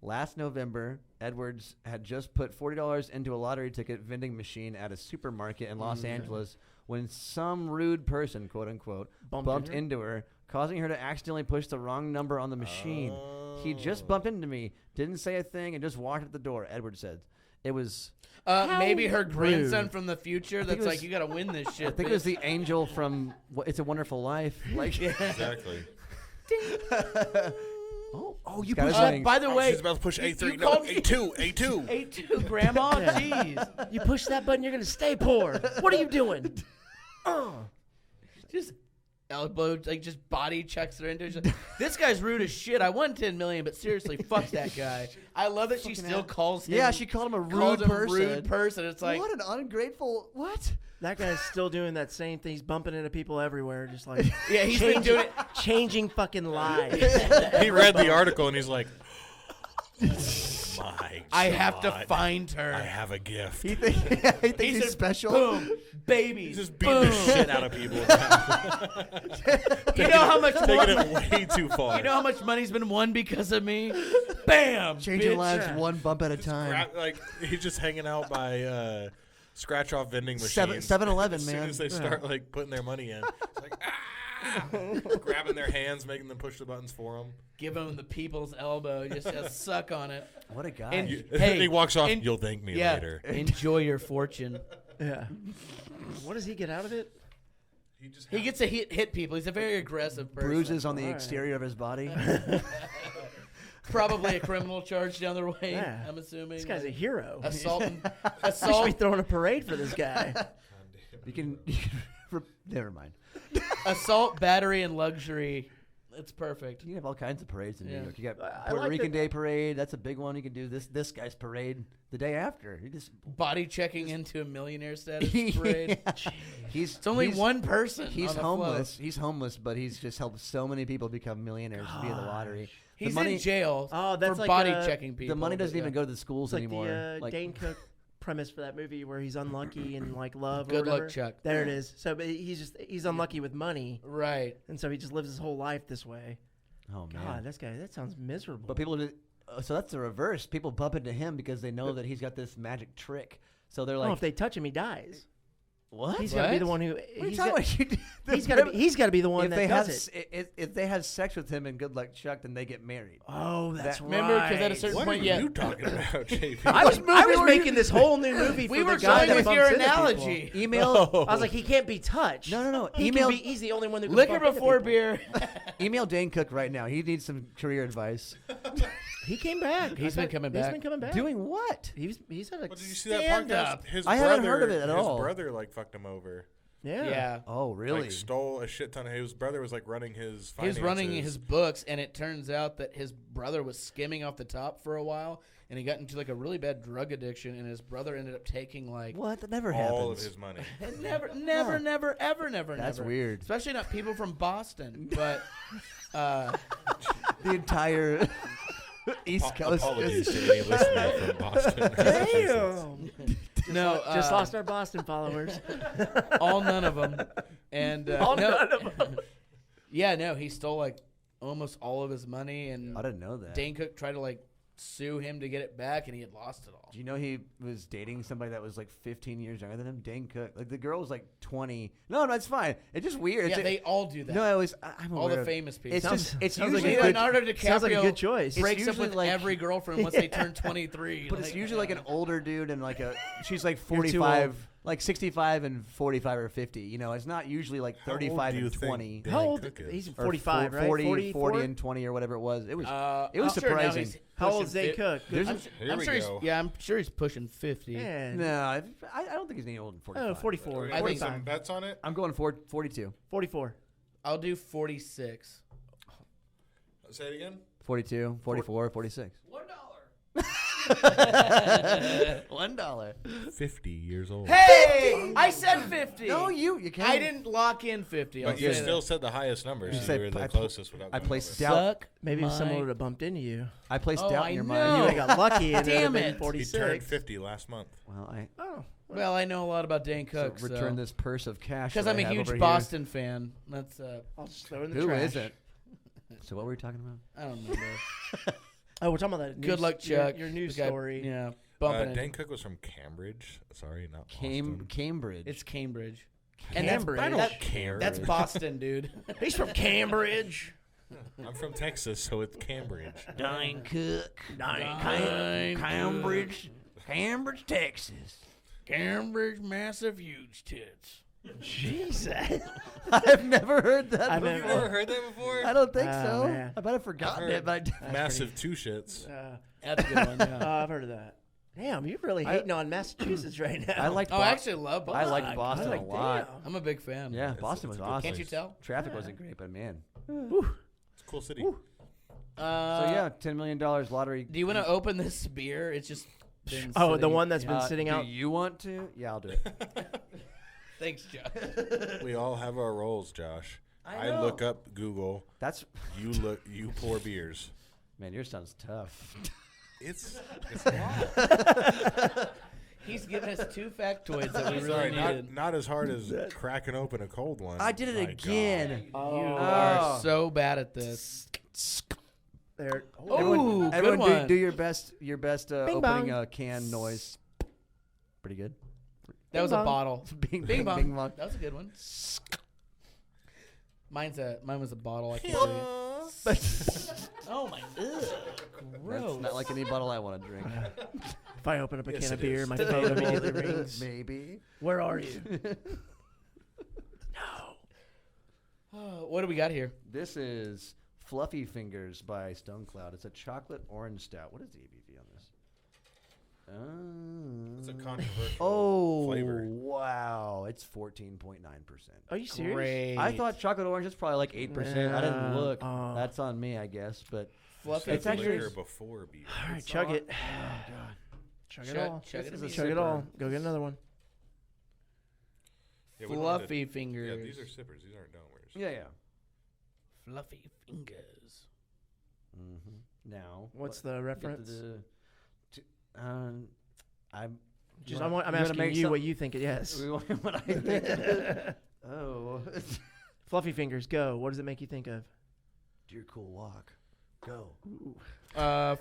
Last November, Edwards had just put $40 into a lottery ticket vending machine at a supermarket in Los Angeles when some rude person, quote unquote, bumped into her, causing her to accidentally push the wrong number on the machine. He just bumped into me, didn't say a thing, and just walked out the door, Edwards said. It was, Maybe her grandson rude. from the future think that's it was- like, you got to win this shit. I think it was the angel from It's a Wonderful Life. Like, Exactly. oh, you got pushed his that. name. By the way, She's about to push you A3. No, called me- A2. A2. A2, Grandma. Jeez. You push that button, you're gonna stay poor. What are you doing? Just elbow, like just body checks her into. She's like, this guy's rude as shit. I won $10 million, but seriously, fuck that guy. I love that she still calls him. Yeah, she called him a calls rude him person. Rude person. It's like, what an ungrateful. What? That guy's still doing that same thing. He's bumping into people everywhere, just like yeah, he's been doing it. changing fucking lives. He read the article and he's like, my I have to God, find her. I have a gift. He thinks He he's said, special. Boom, babies. He's just beating the shit out of people. You know how much Taking money? it way too far. You know how much money's been won because of me? Bam! Changing bitch. lives one bump at a time. Like he's just hanging out by scratch off vending machines. 7-Eleven, As soon man. as they start like putting their money in, it's like grabbing their hands, making them push the buttons for them. Give him the people's elbow. Just suck on it. What a guy. And- And Hey, then he walks off. and- You'll thank me Yeah. later. Enjoy your fortune. Yeah. What does he get out of it? He gets to hit people. He's a very aggressive person. Bruises on the All right. exterior of his body. Probably a criminal charge down the way. Yeah. I'm assuming. This guy's a like, hero. assault. We should Assault. be throwing a parade for this guy. You can never mind. Assault, battery, and luxury It's perfect. You can have all kinds of parades in New Yeah. York. You got I Puerto like Rican that- Day parade. That's a big one. You can do this guy's parade the day after. You just Body checking into a millionaire status parade. he's It's only he's- one person. He's on the homeless. He's homeless, but he's just helped so many people become millionaires via the lottery. He's the money, in jail Oh, that's for like body a- checking people. The money but doesn't even yeah. go to the schools It's like anymore. the Dane Cook premise for that movie where he's unlucky in like love. Good or luck, whatever. Chuck. There it is. So but he's unlucky with money, Right. and so he just lives his whole life this way. Oh man! God, that sounds miserable. But people, so that's the reverse. People bump into him because they know that he's got this magic trick. So they're like, if they touch him, he dies. "What? He's got to be the What? one who. What are you He's talking got, about? he's got to be the one if that they does have it. if they have sex with him and good luck Chuck, then they get married. Oh, that's right. Remember, because at a certain What point, are you talking about, JP? I was making this whole new movie we for were the guy going that with bumps your into people. analogy. Email I was like, he can't be touched. No. He Email he's the only one who can Liquor bump into before people. beer. email Dane Cook right now. He needs some career advice. He came back. He's been coming back. He's been coming back. Doing what? He's had a Well, did you see that Stand podcast? up. His I brother, haven't heard of it at all. His brother like fucked him over. yeah. Oh, really? Like stole a shit ton of. His brother was like running his. He was Finances. running his books, and it turns out that his brother was skimming off the top for a while, and he got into like a really bad drug addiction, and his brother ended up taking like What? That never all happens. of his money. never, ever. That's never. weird. Especially not people from Boston, but The entire East Coast. Apologies to any listener from Boston. Damn. no, Just lost our Boston followers. all none of them, and All no, none of them. yeah, no, he stole like almost all of his money, and I didn't know that. Dane Cook tried to like sue him to get it back, and he had lost it all. Do you know he was dating somebody that was like 15 years younger than him? Dane Cook. Like the girl was like 20. No, it's fine. It's just weird. Yeah, It's they all do that. No, I was. I'm all aware the of- famous people. It's just. It's sounds like usually a good- Leonardo DiCaprio sounds like a good choice. breaks up usually with like- every girlfriend once they turn 23. But it's usually like an older dude and like a. She's like You're too 45, old. like 65 and 45 or 50. You know, it's not usually like How old 35 do you and think 20. Dane How old? Cook is? He's Or 45, right? 40 44? and 20 or whatever it was. It was. It I'm was sure now surprising. he's How pushing old's Dane Cook? There's I'm, Here I'm we sure he's, go. yeah, I'm sure he's pushing 50. Man. No, I don't think he's any older than 45. Oh, 44. I think some 45. bets on it. I'm going 42. 44. I'll do 46. Say it again. 42, 44, 46. $1. $1. 50 years old. Hey! I said 50. No, you can't. I didn't lock in 50. I'll But you say still that. said the highest numbers. You so said you were the I closest without I going placed over. doubt. Suck Maybe if someone my- would have bumped into you. I placed Oh, doubt I in your know. mind. You would have got lucky and it would have Damn been it. He 46. turned 50 last month. Well, I Oh. Well, I know a lot about Dane so Cook. return this purse of cash. Because that I'm I a have huge over Boston fan. That's I'll just throw it in the Here. Who trash. isn't? So what were we talking about? I don't remember. Oh, we're talking about that. Good luck, Chuck. Your news The guy- story. Yeah, bumping it. Dane Cook was from Cambridge. Sorry, not Boston. Cambridge. It's Cambridge. Cambridge. I don't that- care. That's Boston, dude. He's from Cambridge. I'm from Texas, so it's Cambridge. Dane Cook. Dane Cambridge. Cambridge, Texas. Cambridge, massive, huge tits. Jesus. I've never heard that I've before. never- Never heard that before? I don't think Oh, so. man. I might have forgotten it, but I Massive two shits. That's a good one. Yeah. I've heard of that. Damn, you're really hating on Massachusetts right now. I liked Oh, I actually love Boston. I liked Boston like, a lot. damn. I'm a big fan. Yeah, Boston it's was a good awesome. Can't you tell? Traffic wasn't great, but man. It's a cool city. So yeah, $10 million lottery. Do you want to open this beer? It's just. been Oh, the sitting- one that's been sitting out. Do you want to? Yeah, I'll do it. Thanks, Josh. We all have our roles, Josh. I I know. look up Google. That's You pour beers. man. Yours sounds tough. It's not. He's given us 2 factoids that we really Sorry, needed. not as hard as cracking open a cold one. I did it My again. You Oh. are so bad at this. There. Ooh, good Everyone one. do your best. Your best Bing opening bong. can noise. Pretty good. That was a bong. bottle. Bing Bing bong. Bing bong. That was a good one. Mine was a bottle. I can't do it. Oh my! Ugh, gross. That's not like any bottle I want to drink. If I open up a Yes, can of it beer, is. my phone immediately rings. Maybe. Where are you? What do we got here? This is Fluffy Fingers by Stone Cloud. It's a chocolate orange stout. What is the ABV on this? It's a controversial Oh, flavor. wow. It's 14.9%. Are you serious? Great. I thought chocolate orange is probably like 8%. I didn't look. Oh. That's on me, I guess. But Fluffy It's actually- liquor before beer. All right, It's chug on- it. Oh, God. Chug Chug- it all. chug it This a is a Chug it sipper. all. Go get another one. Yeah, we don't have to- Fluffy fingers. Yeah, these are sippers. These aren't downwards. Yeah. Fluffy fingers. Mm-hmm. Now, What's the get to reference? I'm Just, you I'm wanna asking make you some- what you think. Yes. what I think. Oh, Fluffy fingers. Go. What does it make you think of? dear cool walk, go.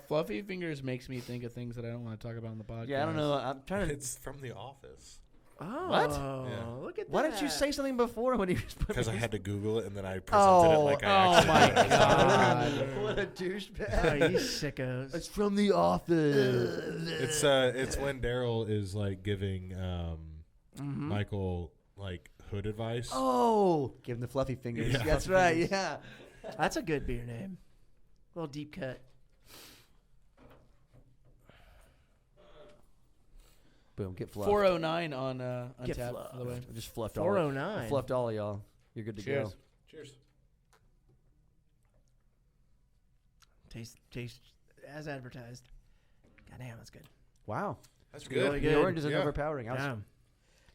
Fluffy fingers makes me think of things that I don't want to talk about on the podcast. Yeah, I don't know. I'm trying to. It's from The Office. Oh, Yeah. look at that. Why didn't you say something before when you just put Because I me- had to Google it and then I presented it like I actually my did it. God. What a Oh, douchebag! you sickos. It's from The Office. It's when Daryl is like giving Michael like hood advice. Oh, give him the fluffy fingers. Yeah. That's right. Yeah. That's a good beer name. A little deep cut. Boom. Get fluffed. 409 on Get Untapped, fluffed. by the way. I just fluffed all. 409. I fluffed all of y'all. You're good to Cheers. go. Cheers. Taste as advertised. Goddamn, that's good. Wow. That's Really good. good. The orange isn't Yeah. overpowering. Damn.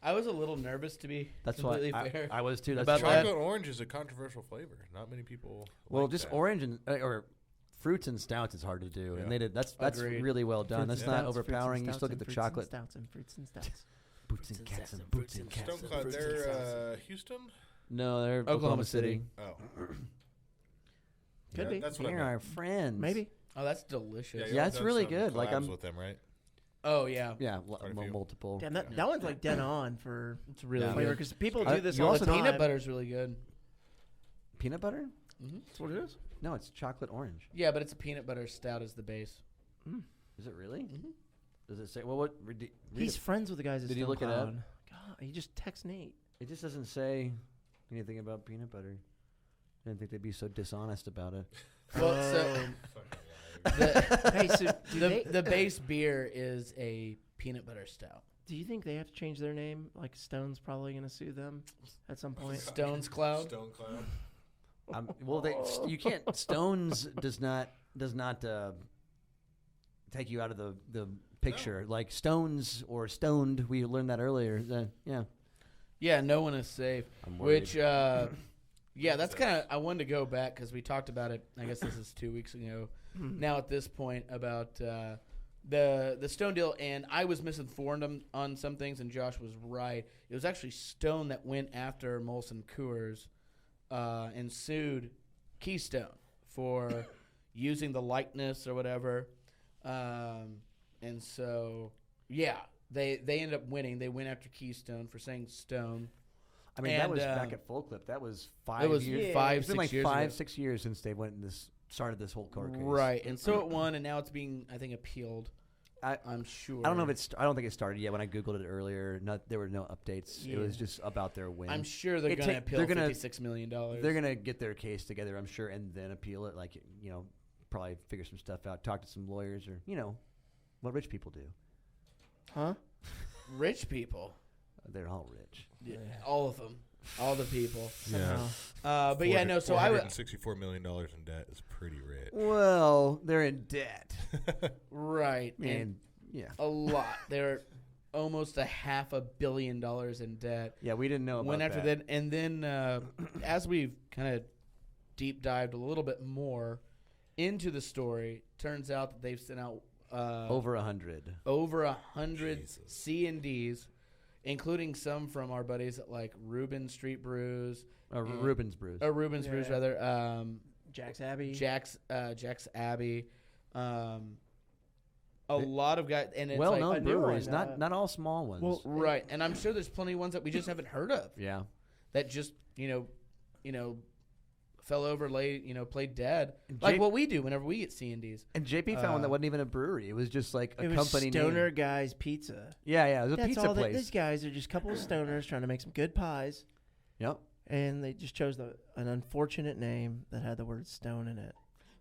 I was a little nervous to be That's why completely fair. I was too. That's About why- that. Chocolate orange is a controversial flavor. Not many people. Well, like just that. orange and or fruits and stouts is hard to do, Yeah. and they did. That's Agreed. really well done. Fruits That's and not stouts, fruits and overpowering. You stouts still get and the fruits and chocolate. Stouts and fruits and stouts. Boots and cats and boots and cats. Stone Cloud. They're Houston. No, they're Oklahoma City. Oh, Could Yeah, be. That's what I They're meant. our friends. Maybe. Oh, that's delicious. you Yeah, all it's done really some good. Like, collabs I'm- with them, right? Oh, yeah. Yeah, Quite a few. multiple. Damn, that one's like dead on for It's really Yeah. flavor good. because people I- do this you all also the need time. Peanut butter's really good. Peanut butter? That's what it is. No, it's chocolate orange. Yeah, but it's a peanut butter stout as the base. Is it really? Mhm. Does it say? Well, what? Read He's it. friends with the guys at Did you Stone look it up? Cloud. God, he just texts Nate. It just doesn't say anything about peanut butter. I didn't think they'd be so dishonest about it. Well, so the, Hey, so do, the base beer is a peanut butter stout. do you think they have to change their name? Like Stone's probably going to sue them at some point. Stone's Cloud. Stone Cloud. Well, you can't. Stones does not take you out of the picture. Like Stones or Stoned, we learned that earlier. Yeah, Yeah, no one is safe. I'm worried. Which, yeah, that's kind of. I wanted to go back because we talked about it. I guess this is 2 weeks ago. Now at this point about the Stone deal, and I was misinformed on some things, and Josh was right. It was actually Stone that went after Molson Coors and sued Keystone for using the likeness or whatever. And so, yeah, they ended up winning. They went after Keystone for saying Stone. I mean, that and, was back at Full Clip. That was 5 It was years. 5, It's been 6 like years ago. 6 years since they went and started this whole court case. Right, and so it won, and now it's being, I think, appealed. I'm sure. I don't know if I don't think it started yet. When I googled it earlier, there were no updates. It was just about their win. I'm sure they're It going to ta- appeal they're gonna- $56 million. They're gonna get their case together, I'm sure, and then appeal it. Like, probably figure some stuff out, talk to some lawyers, or what rich people do. Huh? Rich people. They're all rich. Yeah, all of them. All the people. Yeah. But yeah, no, so I would. $464 million in debt is pretty rich. Well, they're in debt. Right. And yeah, a lot. They're almost $500 million in debt. yeah, we didn't know about Went after that. that. And then as we've kind of deep dived a little bit more into the story, turns out that they've sent out Over 100. over 100 Jesus. C&Ds, including some from our buddies at like Reuben Street Brews. Reuben's Brews. Or Reuben's Brews, Yeah. rather. Jack's Abbey. Jack's Abbey. A lot of guys. And it's Well-known like, a new breweries, one, not all small ones. Well, right. And I'm sure there's plenty of ones that we just haven't heard of yeah. that just, fell over, played dead. And Like J- what we do whenever we get C&Ds. And JP found one that wasn't even a brewery. It was just like a It was company Stoner name. Guys Pizza. Yeah, it was a That's pizza all. place. These guys are just a couple of stoners trying to make some good pies, Yep. and they just chose an unfortunate name that had the word stone in it.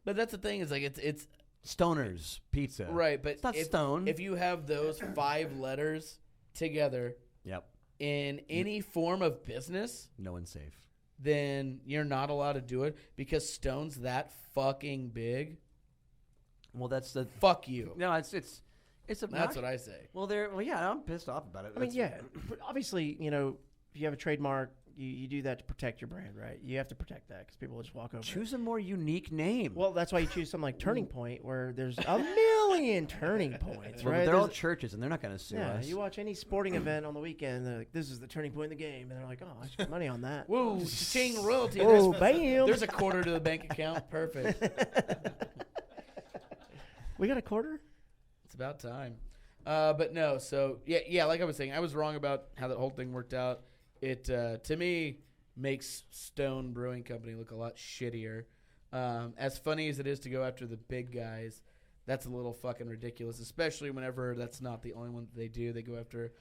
But that's the thing is like it's Stoner's Pizza. Right, but It's not Stone. If you have those 5 letters together Yep. in any form of business, No one's safe. then you're not allowed to do it because Stone's that fucking big. Well, that's the. Fuck you. No, it's a. That's what I say. Well, yeah, I'm pissed off about it. I mean, yeah, but obviously, you know, if you have a trademark, you do that to protect your brand, right? You have to protect that because people will just walk over. Choose a more unique name. Well, that's why you choose something like Turning Point, where there's a million turning points, Well, right? they're all There's- churches, and they're not going to sue yeah, us. you watch any sporting event on the weekend, they're like, "This is the turning point in the game," and they're like, "Oh, I spent money on that." Whoa, cha-ching royalty. Oh, bam! There's a quarter to the bank account. Perfect. We got a quarter. It's about time. But no, so yeah, like I was saying, I was wrong about how that whole thing worked out. It to me makes Stone Brewing Company look a lot shittier. As funny as it is to go after the big guys, that's a little fucking ridiculous, especially whenever that's not the only one that they do. They go after.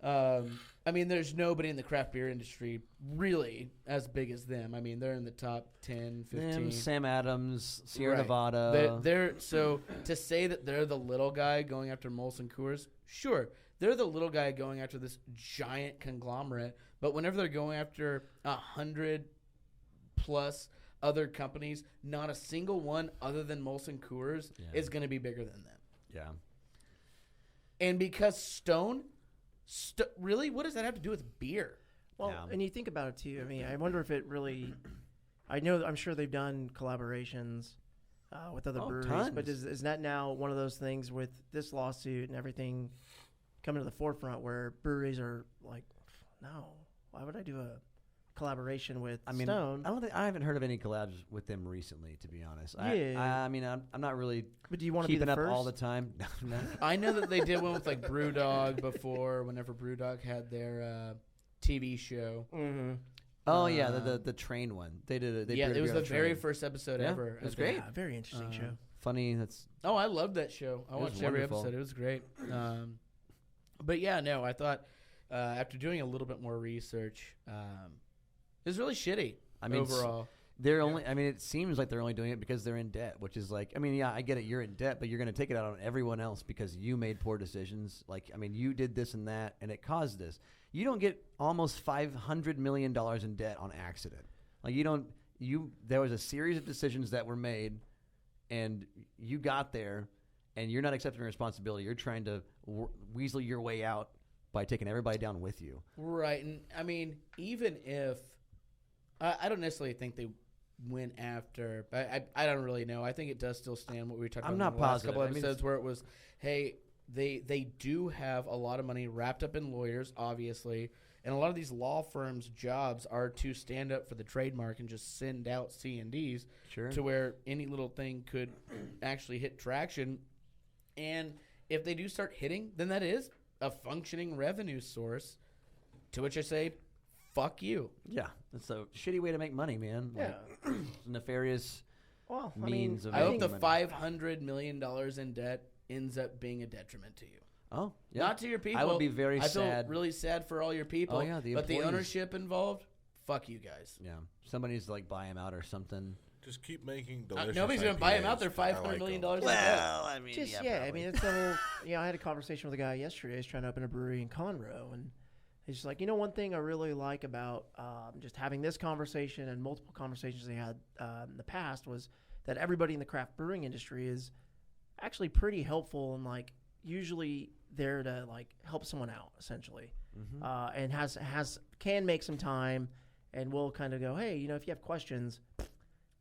I mean, there's nobody in the craft beer industry really as big as them. I mean, they're in the top 10, 15. Them, Sam Adams, Sierra Right. Nevada. They're so to say that they're the little guy going after Molson Coors, sure, they're the little guy going after this giant conglomerate. But whenever they're going after 100+ other companies, not a single one other than Molson Coors is going to be bigger than them. Yeah. And because Stone, really, what does that have to do with beer? Well, Yeah. and you think about it too. I mean, I wonder if it really. I'm sure they've done collaborations with other breweries, tons. but is that now one of those things with this lawsuit and everything coming to the forefront where breweries are like, no, why would I do a collaboration with Stone? I haven't heard of any collabs with them recently, to be honest. Yeah. I mean, I'm not really But do you want to be keeping the up first? all the time. No. I know that they did one with like BrewDog before, whenever BrewDog had their TV show. Mm-hmm. Oh yeah, the train one. They did it. It was the very first episode Yeah, ever. it was I think. great. Yeah, very interesting show. Funny. That's Oh, I loved that show. I It was watched every wonderful. episode. It was great. But yeah, no, I thought after doing a little bit more research, it was really shitty. I mean, overall, they're only. I mean, it seems like they're only doing it because they're in debt, which is like. I mean, yeah, I get it. You're in debt, but you're going to take it out on everyone else because you made poor decisions. Like, I mean, you did this and that, and it caused this. You don't get almost $500 million in debt on accident. Like, you don't. There was a series of decisions that were made, and you got there, and you're not accepting responsibility. You're trying to weasel your way out by taking everybody down with you. right? And I mean, even if I don't necessarily think they went after, I don't really know. I think it does still stand what we were talking I'm about not in the last positive. couple I mean, episodes, where it was, hey, they do have a lot of money wrapped up in lawyers, obviously, and a lot of these law firms' jobs are to stand up for the trademark and just send out C&Ds Sure. to where any little thing could actually hit traction. And if they do start hitting, then that is a functioning revenue source, to which I say, fuck you. Yeah, it's a shitty way to make money, man. Like, Yeah. nefarious Well, means of I hope making the money. $500 million in debt ends up being a detriment to you. Oh, yeah. Not to your people. I would be very I feel sad. really sad for all your people. Oh, yeah, the but the employees. ownership involved, fuck you guys. Yeah, somebody needs to like buy him out or something. Just keep making delicious. Nobody's going to buy him out. They're IPAs. I $500 like million them. in debt. I mean, Just I mean, it's the whole. I had a conversation with a guy yesterday. He's trying to open a brewery in Conroe, and he's just like, one thing I really like about just having this conversation and multiple conversations they had in the past was that everybody in the craft brewing industry is actually pretty helpful and like usually there to like help someone out essentially, and can make some time and will kind of go, hey, if you have questions,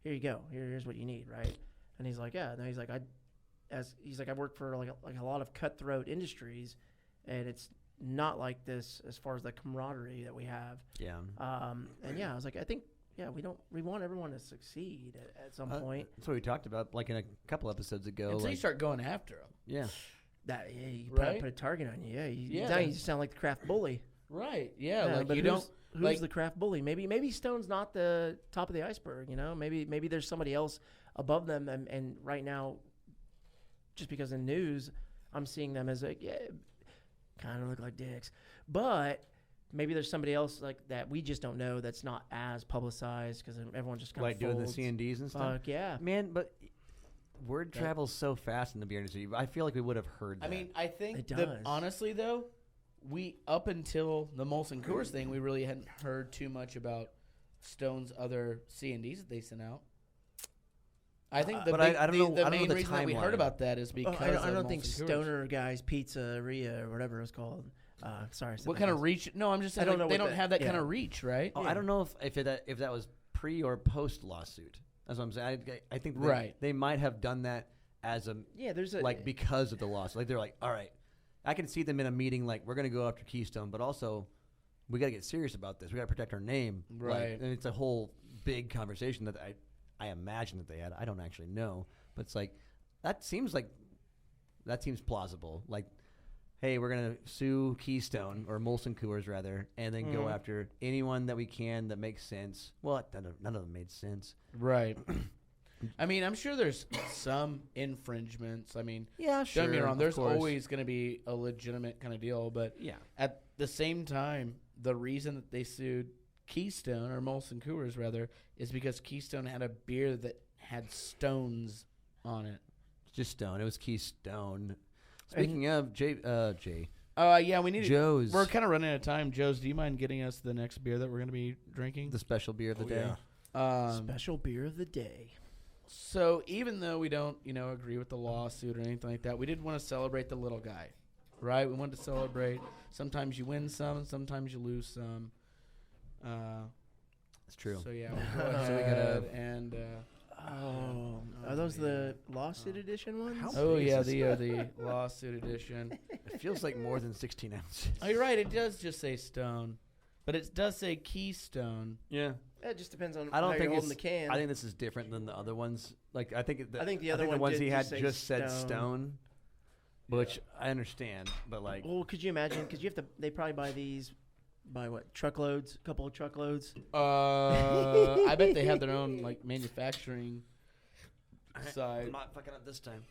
here you go. Here's what you need, right? And he's like, yeah. And he's like, I work for like a lot of cutthroat industries, and it's not like this as far as the camaraderie that we have. Yeah. And yeah, I was like, I think we want everyone to succeed at some point. That's what we talked about, like in a couple episodes ago. Until you Like, start going after them. yeah. You Right? put a target on you. Yeah. Now you just sound like the craft bully. Right. Yeah. Like but you who's, don't. Who's like, the craft bully? Maybe Stone's not the top of the iceberg. Maybe there's somebody else above them. And right now, just because in news, I'm seeing them as like kind of look like dicks, but maybe there's somebody else like that we just don't know that's not as publicized because everyone just kind Like of doing the C&Ds and stuff. Fuck yeah. Man, but word travels so fast in the beer industry. I feel like we would have heard that. I mean, I think It does. honestly though, we up until the Molson Coors thing, we really hadn't heard too much about Stone's other C&Ds that they sent out. I think the But big, I don't know- the I don't know main the reason that we timeline. heard about that is because I don't of think Molson Coors. Stoner Guys Pizzeria or whatever it's called. Sorry. I said What that kind of was- reach? No, I'm just saying I don't like, know they what don't that- have that kind yeah. of reach, right? I don't know if that was pre or post lawsuit. That's what I'm saying. I think Right. they might have done that as a Yeah, there's a like because of the lawsuit. Like they're like, all right, I can see them in a meeting like we're gonna go after Keystone, but also we got to get serious about this. We got to protect our name. Right. Like, and it's a whole big conversation that I imagine that they had. I don't actually know, but it's like that seems plausible. Like, hey, we're gonna sue Keystone or Molson Coors rather, and then go after anyone that we can that makes sense. Well, none of them made sense. Right. I mean, I'm sure there's some infringements. I mean, Yeah, sure. don't get me wrong. of There's course. always going to be a legitimate kind of deal, but Yeah. at the same time, the reason that they sued Keystone or Molson Coors rather is because Keystone had a beer that had stones on it. Just Stone. It was Keystone. Speaking of Jay, Yeah, we need Joe's. We're kind of running out of time. Joe's, do you mind getting us the next beer that we're going to be drinking? the special beer of the day. Yeah. special beer of the day. So even though we don't, agree with the lawsuit or anything like that, we did want to celebrate the little guy, right? We wanted to celebrate. Sometimes you win some, sometimes you lose some. It's true. So yeah, we'll go So we ahead gotta- and. Are those the lawsuit edition ones? How Oh big yeah, is this? the lawsuit edition. It feels like more than 16 ounces. Oh, you're right. It does just say Stone, but it does say Keystone. Yeah. It just depends on I don't how think you're it's. holding the can. I think this is different than the other ones. Like I think the other one ones did he had just say just said Stone. Stone, which I understand, but like Well, could you imagine? Because you have to. They probably buy these by what truckloads? A couple of truckloads. I bet they have their own like manufacturing side. I'm not fucking up this time.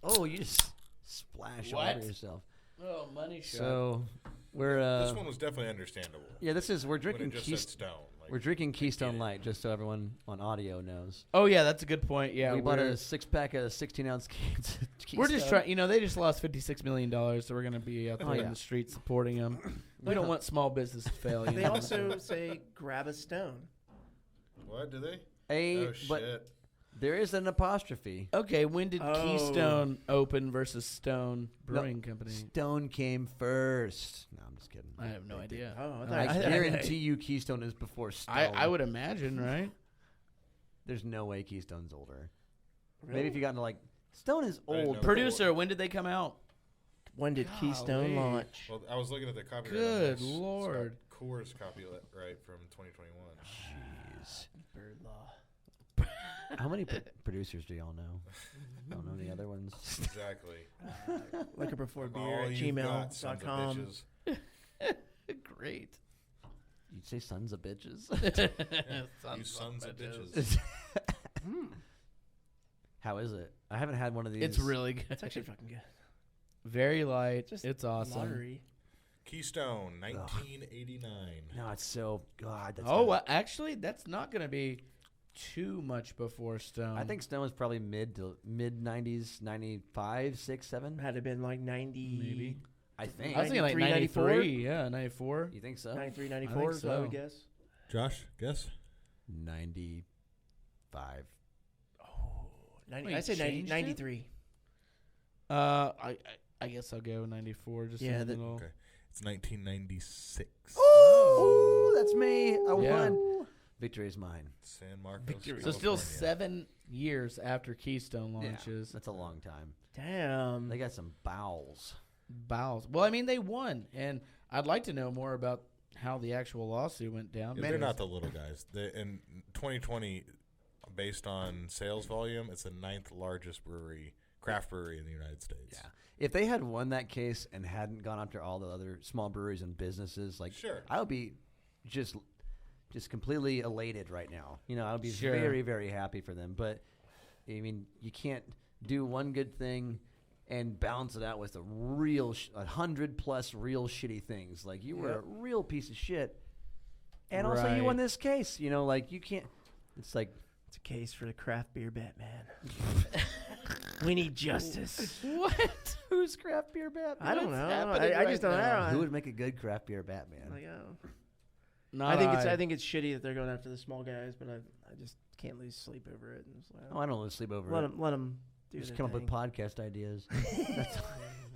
Oh, you just splash all What? over yourself. Oh, money shot. So we're This one was definitely understandable. yeah. We're When drinking it just said Stone. Like, We're drinking Keystone get it. Light, just so everyone on audio knows. Oh yeah, that's a good point. Yeah, we bought we're, a 6-pack of 16-ounce cans. of we're just Keystone. trying. They just lost $56 million, so we're gonna be out there Oh, in yeah. the street supporting them. We don't want small business to fail. They also say grab a stone. What do they? A, Oh but shit! there is an apostrophe. Okay, when did Oh. Keystone open versus Stone Brewing Company? Stone came first. No, I'm just kidding. I have no idea. Oh, I guarantee you Keystone is before Stone. I would imagine, right? There's no way Keystone's older. Maybe if you got into like Stone is I didn't old. know. Producer, when did they come out? When did Keystone Golly. launch? Well, I was looking at the copyright. on Good this. It's got Lord. Coors copyright from 2021. Jeez. Bird law. How many producers do y'all know? I don't know the other ones. Exactly. Liquor before From all beer at you've got, sons of gmail.com. bitches. Great. You'd say sons of bitches. You sons of bitches. How is it? I haven't had one of these. It's really good. It's actually fucking good. Very light. Just It's awesome. Lottery. Keystone, 1989. No, it's so God. That's Oh, good. well, actually, that's not going to be too much before Stone. I think Stone was probably mid 90s, 95, 6, 7. Had it been like 90, Maybe. I think. I was thinking like 93, 93. Yeah, 94. You think so? 93, I 94 think is what I would so. guess. Josh, guess. 95. Ninety, Wait, I say 90, changed it? 93. I guess I'll go 94. Just Yeah, in the that- middle. Okay. It's 1996. Oh, that's me. I Yeah. won. Victory is mine. San Marcos. Victory. So still California. 7 years after Keystone launches. That's a long time. Damn. They got some bowels. Bowels. Well, I mean, they won, and I'd like to know more about how the actual lawsuit went down. Yeah, they're because- not the little guys. In 2020, based on sales volume, it's the 9th largest craft brewery in the United States. Yeah. If they had won that case and hadn't gone after all the other small breweries and businesses, like Sure. I would be just completely elated right now. I would be Sure. very, very happy for them. But I mean, you can't do one good thing and balance it out with 100+ real shitty things. Like you were a real piece of shit, and also you Right. won this case. Like you can't. It's It's a case for the craft beer Batman. We need justice. What? Who's craft beer Batman? I don't What's know. happening I just right don't now? know. Who would make a good craft beer Batman? Like, oh. Not I think it's shitty that they're going after the small guys, but I just can't lose sleep over it. And it's like, Oh, I don't lose sleep over let it. them do Just their come up with thing. podcast ideas. That's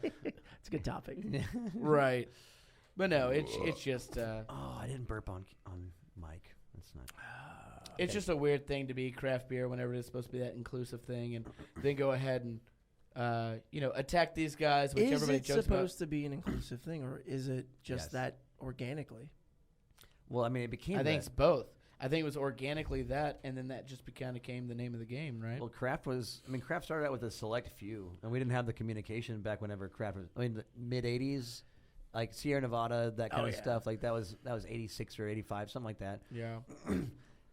It's a good topic. right. But no, it's just Oh, I didn't burp on mic. That's not. it's just a weird thing to be craft beer whenever it's supposed to be that inclusive thing, and then go ahead and attack these guys, which Is everybody it jokes supposed about. to be an inclusive thing, or is it just Yes. that organically? Well, I mean, it became. I think that. it's both. I think it was organically that, and then that just kind of became the name of the game, right? Well, craft was. I mean, craft started out with a select few, and we didn't have the communication back whenever craft was. I mean, the mid '80s, like Sierra Nevada, that kind of stuff. Like that was '86 or '85, something like that. Yeah.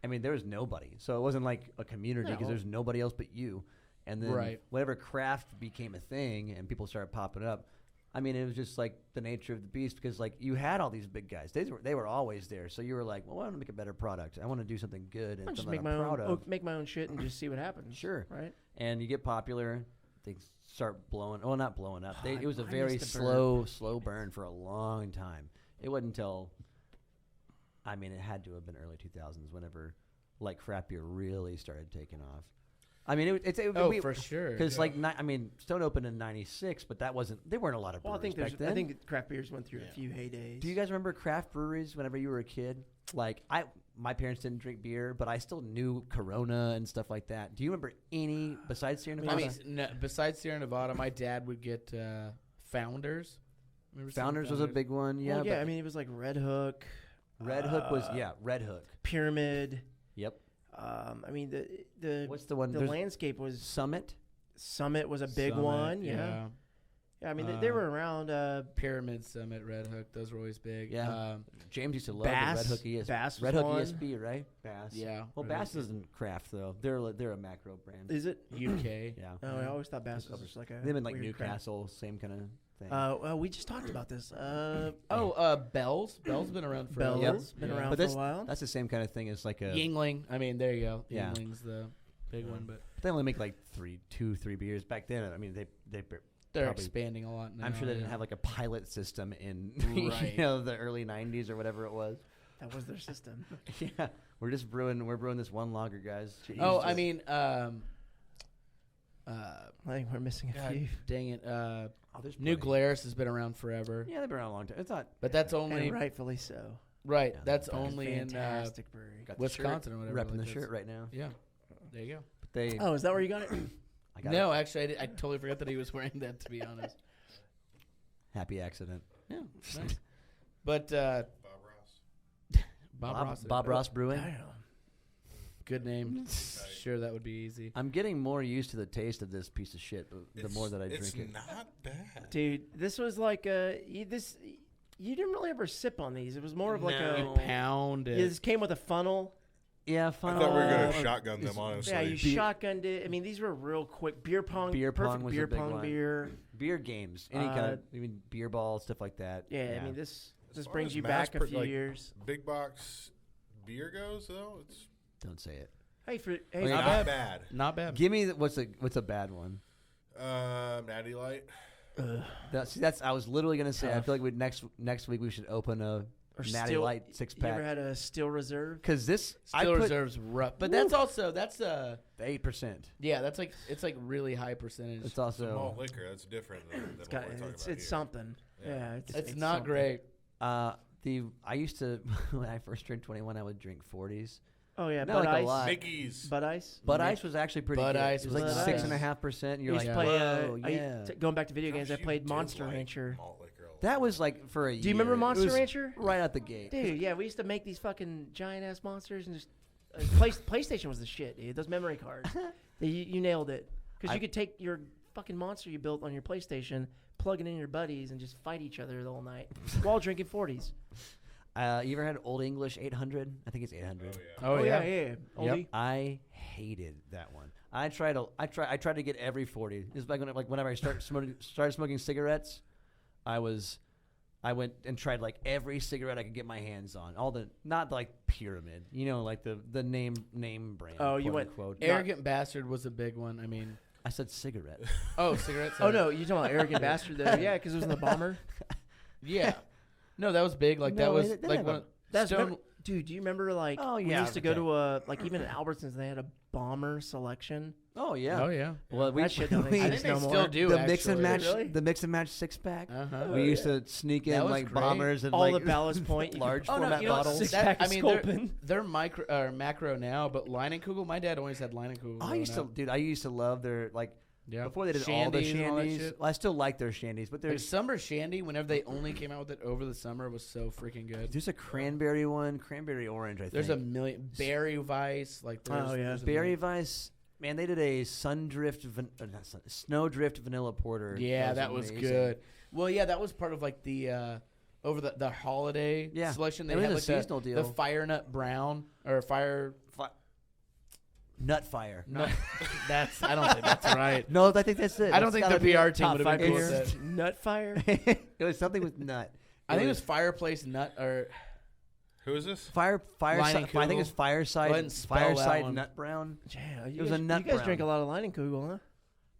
I mean, there was nobody, so it wasn't like a community because No. there's nobody else but you. And then Right. whenever craft became a thing and people started popping up, I mean, it was just like the nature of the beast because like you had all these big guys. They were always there. So you were like, well, I want to make a better product. I want to do something good and I'll just something make I'm my proud own, of. make my own shit and just see what happens. Sure. Right? And you get popular, things start blowing. Well, not blowing up. It was a I very missed the slow burn for a long time. It wasn't until, I mean, it had to have been early 2000s whenever like craft beer really started taking off. I mean, For sure. because I mean, Stone opened in '96, but that wasn't. There weren't a lot of Well, breweries back I then. think craft beers went through a few heydays. Do you guys remember craft breweries whenever you were a kid? Like my parents didn't drink beer, but I still knew Corona and stuff like that. Do you remember any besides Sierra Nevada? I mean, no, besides Sierra Nevada, my dad would get Founders. Remember seeing Founders was a big one. Yeah, Well, yeah, but I mean, it was like Red Hook. Red Hook was Red Hook. Pyramid. Yep. I mean, the What's the one? the There's landscape was Summit. Summit was a big Summit, one. Yeah. I mean, they were around. Pyramid, Summit, Red Hook. Those were always big. Yeah. James used to love Bass. the Red Hook ESP. Bass was Red Hook one. ESP, right? Bass. Yeah. Well, Red Bass Hook. isn't craft though. They're a macro brand. Is it? UK. Yeah. Oh, I always thought Bass was just like a. They've been like weird crap. Newcastle, same kind of thing. Well, we just talked about this. Bell's. Bell's been around forever. Bell's been Yeah. around But for a while. that's the same kind of thing as like a. Yingling. I mean, there you go. Yeah. Yingling's the big one, but They only make like 3 beers back then. I mean, they they're Probably- expanding a lot now. I'm sure they didn't yeah. have like a pilot system in Right. the early '90s or whatever it was. That was their system. Yeah, we're brewing this one lager, guys. Oh, Jesus. I mean, I think we're missing a God few. dang it. Oh, there's New plenty. Glarus has been around forever, Yeah, they've been around a long time. It's not. but that's And only rightfully so. right. Yeah, That's they're only in Fantastic brewery. got the Wisconsin or shirt, whatever. repping like the that's- shirt right now. Yeah, there you go. But they. Oh, is that where you got it? I got No, it. actually, I totally forgot that he was wearing that. To be honest. Happy accident. Yeah, nice. But Bob Ross. Bob Ross. Bob Ross Brewing. Damn. Good name. Sure, that would be easy. I'm getting more used to the taste of this piece of shit the more that I It's drink it. not bad. Dude, this was like you didn't really ever sip on these. It was more of like You a. pound it. This came with a funnel. Yeah, I fun. thought we were Uh, gonna shotgun them, honestly. Yeah, you Beer- shotgunned it. I mean, these were real quick. Beer pong. Beer pong perfect was a beer big pong one. beer. Beer games, any kind of, I mean, beer ball stuff like that. Yeah, I mean this As far brings as you mass back a pro- few like, years. Big box beer goes though, it's Don't say it. Hey, Okay. not bad. bad. Not bad. Give me what's a bad one. Natty Light. That's I was literally gonna say. I Tough. feel like next week we should open a Or Natty Steel- Light 6 You ever pack had a Steel Reserve? because this I Still put reserves rough, but that's also 8%. yeah, that's like it's like really high percentage. It's It's a also malt liquor. That's different than It's what got, we're talking it's about it's here. something. Yeah. Yeah, it's not something. great. I used to when I first turned 21 I would drink 40s. Oh yeah, Not Bud like a Ice. lot. Mickey's. Bud Ice. Bud Ice was actually pretty Bud good. Ice It was like was nice. 6.5%. You're I like, used to play. whoa, yeah. Going back to video games, I Gosh, you played did Monster like Rancher. malt liquor a lot. That was like for a year. Do you remember It Monster was Rancher? Right out the gate. Dude, yeah, we used to make these fucking giant ass monsters and just. PlayStation was the shit, dude. Those memory cards. You nailed it. Because you could take your fucking monster you built on your PlayStation, plug it in your buddies, and just fight each other the whole night while drinking 40s. You ever had Old English 800? I think it's 800. Oh, yeah. yeah. Oldie. I hated that one. I tried to get every 40. It's like whenever I started smoking cigarettes, I I went and tried like every cigarette I could get my hands on. All the not like Pyramid, like the name brand. Oh, you quote went unquote. Arrogant Bastard was a big one. I mean, I said cigarette. oh, cigarettes. Oh no, you talking about Arrogant Bastard though? Yeah, because it was in the bomber. Yeah. No, that was big. Like that No, was they didn't like have one. That's Stone. dude. Do you remember like Oh, we yeah, used to go okay. to a like even at Albertsons they had a bomber selection. Oh yeah. Oh yeah. Well, That shit don't we- I think exist they no still more. do. the mix and match, Really? the mix and match 6-pack. Uh-huh. We used to sneak in That was like great. bombers and All like the Ballast Point you large could- Oh, no, format you know what? bottles. Six-pack I mean, they're, Sculpin. they're micro or macro now, but Leinenkugel. My dad always had Leinenkugel. I used to, dude. I used to love their like yeah. before they did all the Shandies and all that shandies. shit. Well, I still like their shandies, but Like there's summer shandy, whenever they only came out with it over the summer, was so freaking good. there's a cranberry one, cranberry orange. I think There's a million berry vice, like there's, Oh, yeah. there's a berry million. vice. Man, they did a snowdrift vanilla porter. Yeah, that was amazing. good. Well, yeah, that was part of like the over the holiday Yeah. selection. They It was had a like seasonal the deal. fire nut brown or fire. Nut fire. No, that's I don't think that's right. No, I think that's it. I don't That's think the gotta PR be team top would have been cool with five that. Nutfire. It was something with nut. I think it was fireplace nut or Who is this? fireside. I think Kugel. it's fireside. Go ahead and spell that Fireside one. nut brown. Yeah, It was a nut You guys brown. drink a lot of Leinenkugel, huh?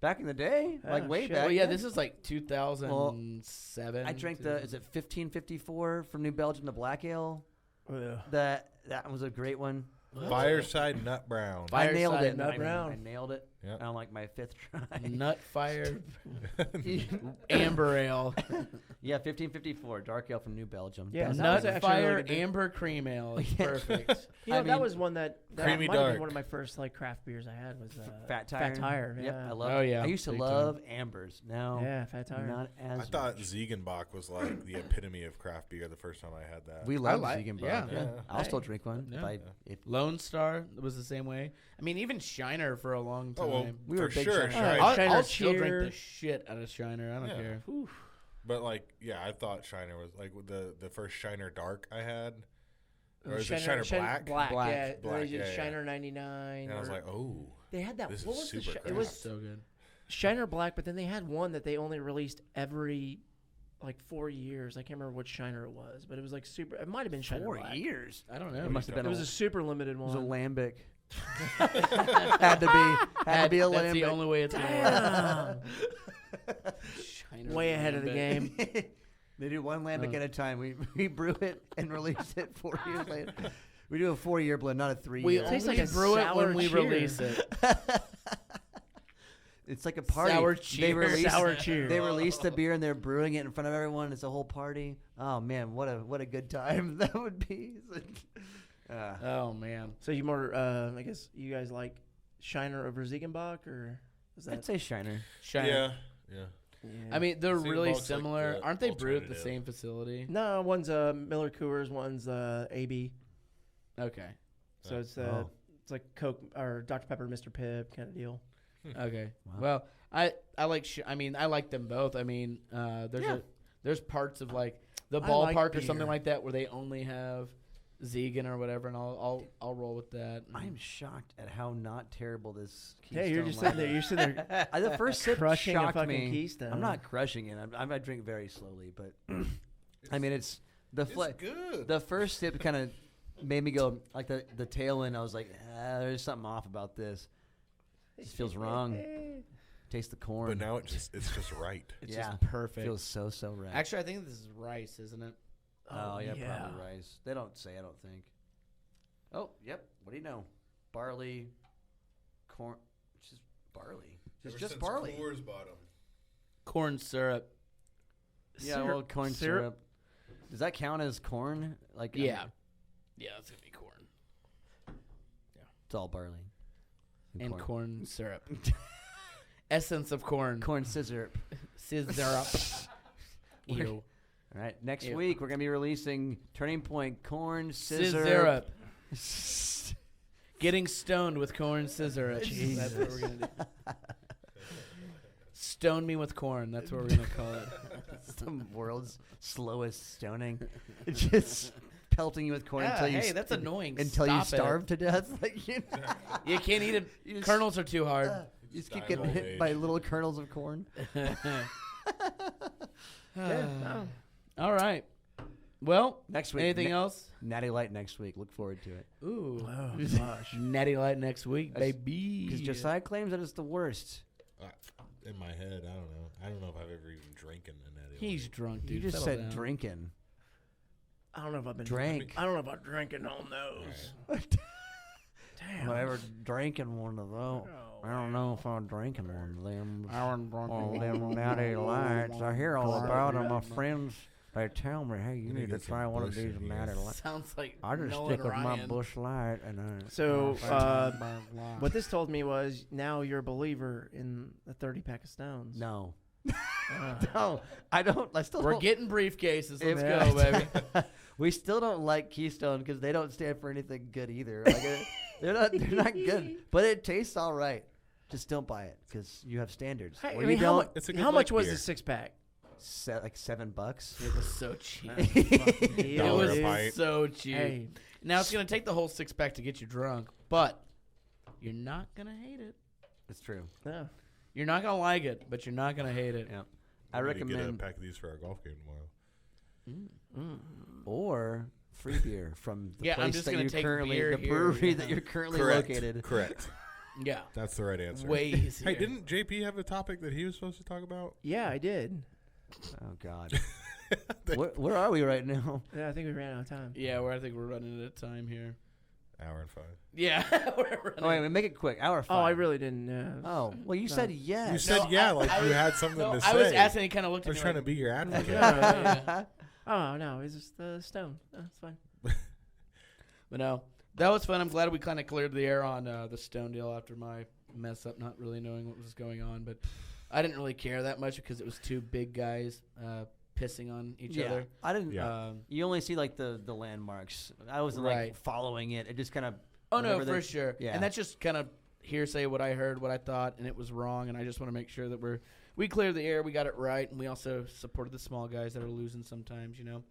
Back in the day, like Oh, way shit. back. well, yeah, then. this is like 2007. I drank the. Is it 1554 from New Belgium, the black ale? Yeah. That was a great one. Fireside Nut Brown. I nailed Fireside it. Nut I brown. nailed it. Yep. On like my 5th try. Nut fire amber ale. Yeah, 1554 dark ale from New Belgium. Yeah, Best that Nut was ale. actually fire really good. amber cream ale. It's Yeah. perfect. You know, I that mean- was one that Creamy might have dark. been one of my first like craft beers I had was Fat Tire. Fat Tire. Yep, Yeah. I love. Oh, yeah, I used to big love ambers. Now, Yeah, Fat Tire. not as. I thought much. Ziegenbach was like the epitome of craft beer the first time I had that. We love like- Ziegenbach. yeah. Yeah. I'll still Hey. drink one. Yeah. If Lone Star was the same way. I mean, even Shiner for a long time. Oh, well, We were for big sure. Shiner. I'll, Shiner I'll still drink Cheer. the shit out of Shiner. I don't Yeah. care. But like, yeah, I thought Shiner was like the first Shiner Dark I had, or is it Shiner Black? Black, Black. yeah. Black, They did yeah, yeah. Shiner 99. And I was or- like, oh, they had that. this What is was the super It was craft. So good. Shiner Black, but then they had one that they only released every like 4 years. I can't remember which Shiner it was, but it was like super. It might have been Shiner 4 Black. years. I don't know. It must have been. It was a super limited It was a one. lambic. had to be a That's the lambic. only way it's going to work. Shiner Way ahead of the Lambic. game. They do one lambic at a time. We brew it and release it 4 years later. We do a 4-year blend, not a 3-year. We tastes only like a brew it sour when we cheer. release it. It's like a party. Sour They cheer. release, Sour cheer. They release the beer and they're brewing it in front of everyone. It's a whole party. Oh man, what a good time that would be. Oh, man. So you more, I guess you guys like Shiner over Ziegenbach, or is that? I'd say Shiner. Shiner. yeah, yeah. Yeah. I mean, they're Ziegenbach's really like similar. the Aren't they brewed at the alternative. same facility? no, one's Miller Coors, one's AB. Okay. So it's Oh. it's like Coke or Dr Pepper, Mr Pibb kind of deal. Okay. Wow. Well, I like. I mean, I like them both. I mean, there's parts of like the I like ballpark or something beer. like that where they only have Ziegen or whatever, and I'll roll with that. I'm shocked at how not terrible this. Hey, you're just Keystone sitting there. You're sitting there Light is. The first sip crushing a shocked fucking me. Keystone. I'm not crushing it. I drink very slowly, but I mean it's the It's good. The first sip kind of made me go like the tail end. I was like, there's something off about this. This feels wrong. Taste the corn. But now it's just right. It's yeah, just perfect. feels so right. Actually, I think this is rice, isn't it? Oh yeah, probably rice. They don't say. I don't think. Oh, yep. What do you know? Barley, corn. It's just barley. It's just barley. Coors bottom. Corn syrup. Yeah, well, corn syrup. Does that count as corn? Like Yeah. Yeah, it's gonna be corn it's all barley and corn syrup. Essence of corn. Corn scissor. Syrup. Ew. All right. Next Ew. week we're gonna be releasing Turning Point corn scissor. Syrup. Getting stoned with corn scissor. That's what we're gonna do. Stone me with corn. That's what we're gonna call it. The world's slowest stoning. It's just pelting you with corn until you that's annoying. until you Stop it. starve to death. Like You can't eat it. You just- Kernels are too hard. you just keep Dying getting old hit age. by little kernels of corn. Yeah, no. All right. Well, Next week. anything else? Natty Light next week. Look forward to it. Ooh. Oh, gosh. Natty Light next week, baby. Because Josiah claims that it's the worst. In my head, I don't know. I don't know if I've ever even drinking a natty. He's drunk, dude. You just Settle said down. drinking. I don't know if I've been Drank. I don't know about drinking on those. Damn. I ever drinking one of those. I don't know if I'm drinking one of them. Oh, them Natty Lights. I hear all about them. My friends, they tell me, hey, you need to try one of these Natty Lights. Sounds like I just Nolan stick with my Ryan. Bush Light. So, what this told me was now you're a believer in the 30-pack of Stones. No. No, I don't. I still We're don't. getting briefcases. Let's Yeah. go, baby. We still don't like Keystone because they don't stand for anything good either. Like, they're not good, but it tastes all right. Just don't buy it because you have standards. Hey, Or I you mean, don't. It's a good how much light was beer. the 6-pack? Like $7. It was so cheap. It Dollar was a pint. so cheap. Hey, Now, it's going to take the whole 6-pack to get you drunk, but you're not going to hate it. It's true. yeah. You're not going to like it, but you're not going to hate it. Yeah. I We need to get a recommend pack of these for our golf game tomorrow. or free beer from the Yeah, I'm place just that gonna you're take currently, beer the here, brewery yeah. that you're currently Correct. located. Correct. Yeah. That's the right answer. Way easier. Hey, didn't JP have a topic that he was supposed to talk about? Yeah, I did. Oh God, where are we right now? Yeah, I think we ran out of time. Yeah, I think we're running out of time here. Hour and 5. Yeah. we're running. Oh wait, make it quick. Hour 5. Oh, I really didn't. Oh well, you said yes. You said No, yeah, I- like I you was- had something No, to say. I was asking, he kind of looked I at was me trying like, to be your advocate. yeah. Oh, no, it's just the Stone. Oh, it's fine. But no, that was fun. I'm glad we kind of cleared the air on the Stone deal after my mess up, not really knowing what was going on. But I didn't really care that much because it was two big guys pissing on each Yeah, other. I didn't. Yeah. You only see like the landmarks. I wasn't Right. like following it. It just kind of. Oh, no, for sure. Yeah. And that's just kind of hearsay, what I heard, what I thought, and it was wrong. And I just want to make sure that we cleared the air, we got it right, and we also supported the small guys that are losing sometimes, you know.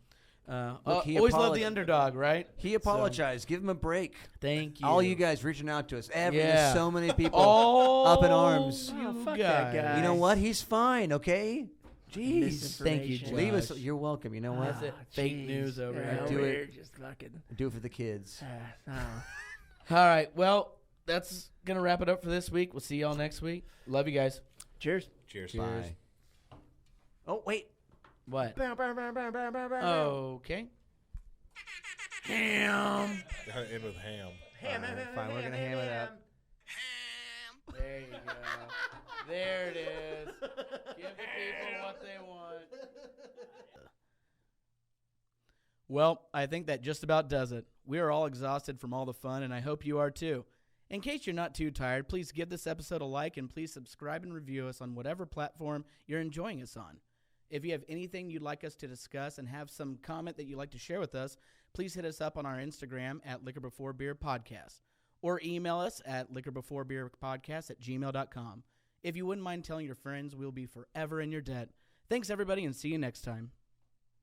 Look, he always love the apologized. underdog, right? He apologized. Give him a break. Thank you. All you guys reaching out to us. There's Yeah. so many people All up in arms. You Oh, fuck guys. that guy. You know what? He's fine. Okay. Jeez. Thank you, Misinformation. Leave us. Josh. You're welcome. You know what? That's it. Fake news over yeah, here. Do over it. here, just fucking. Do it for the kids. No. All right. Well, that's going to wrap it up for this week. We'll see y'all next week. Love you guys. Cheers. Cheers. Bye. Oh wait. What? Bow, bow, bow, bow, bow, bow, bow. Okay. Ham. Gotta end with ham. Fine. We're gonna ham it up. There you go. There it is. Give the people what they want. Well, I think that just about does it. We are all exhausted from all the fun, and I hope you are too. In case you're not too tired, please give this episode a like and please subscribe and review us on whatever platform you're enjoying us on. If you have anything you'd like us to discuss and have some comment that you'd like to share with us, please hit us up on our Instagram at Liquor Before Beer Podcast or email us at liquorbeforebeerpodcast@gmail.com. If you wouldn't mind telling your friends, we'll be forever in your debt. Thanks, everybody, and see you next time.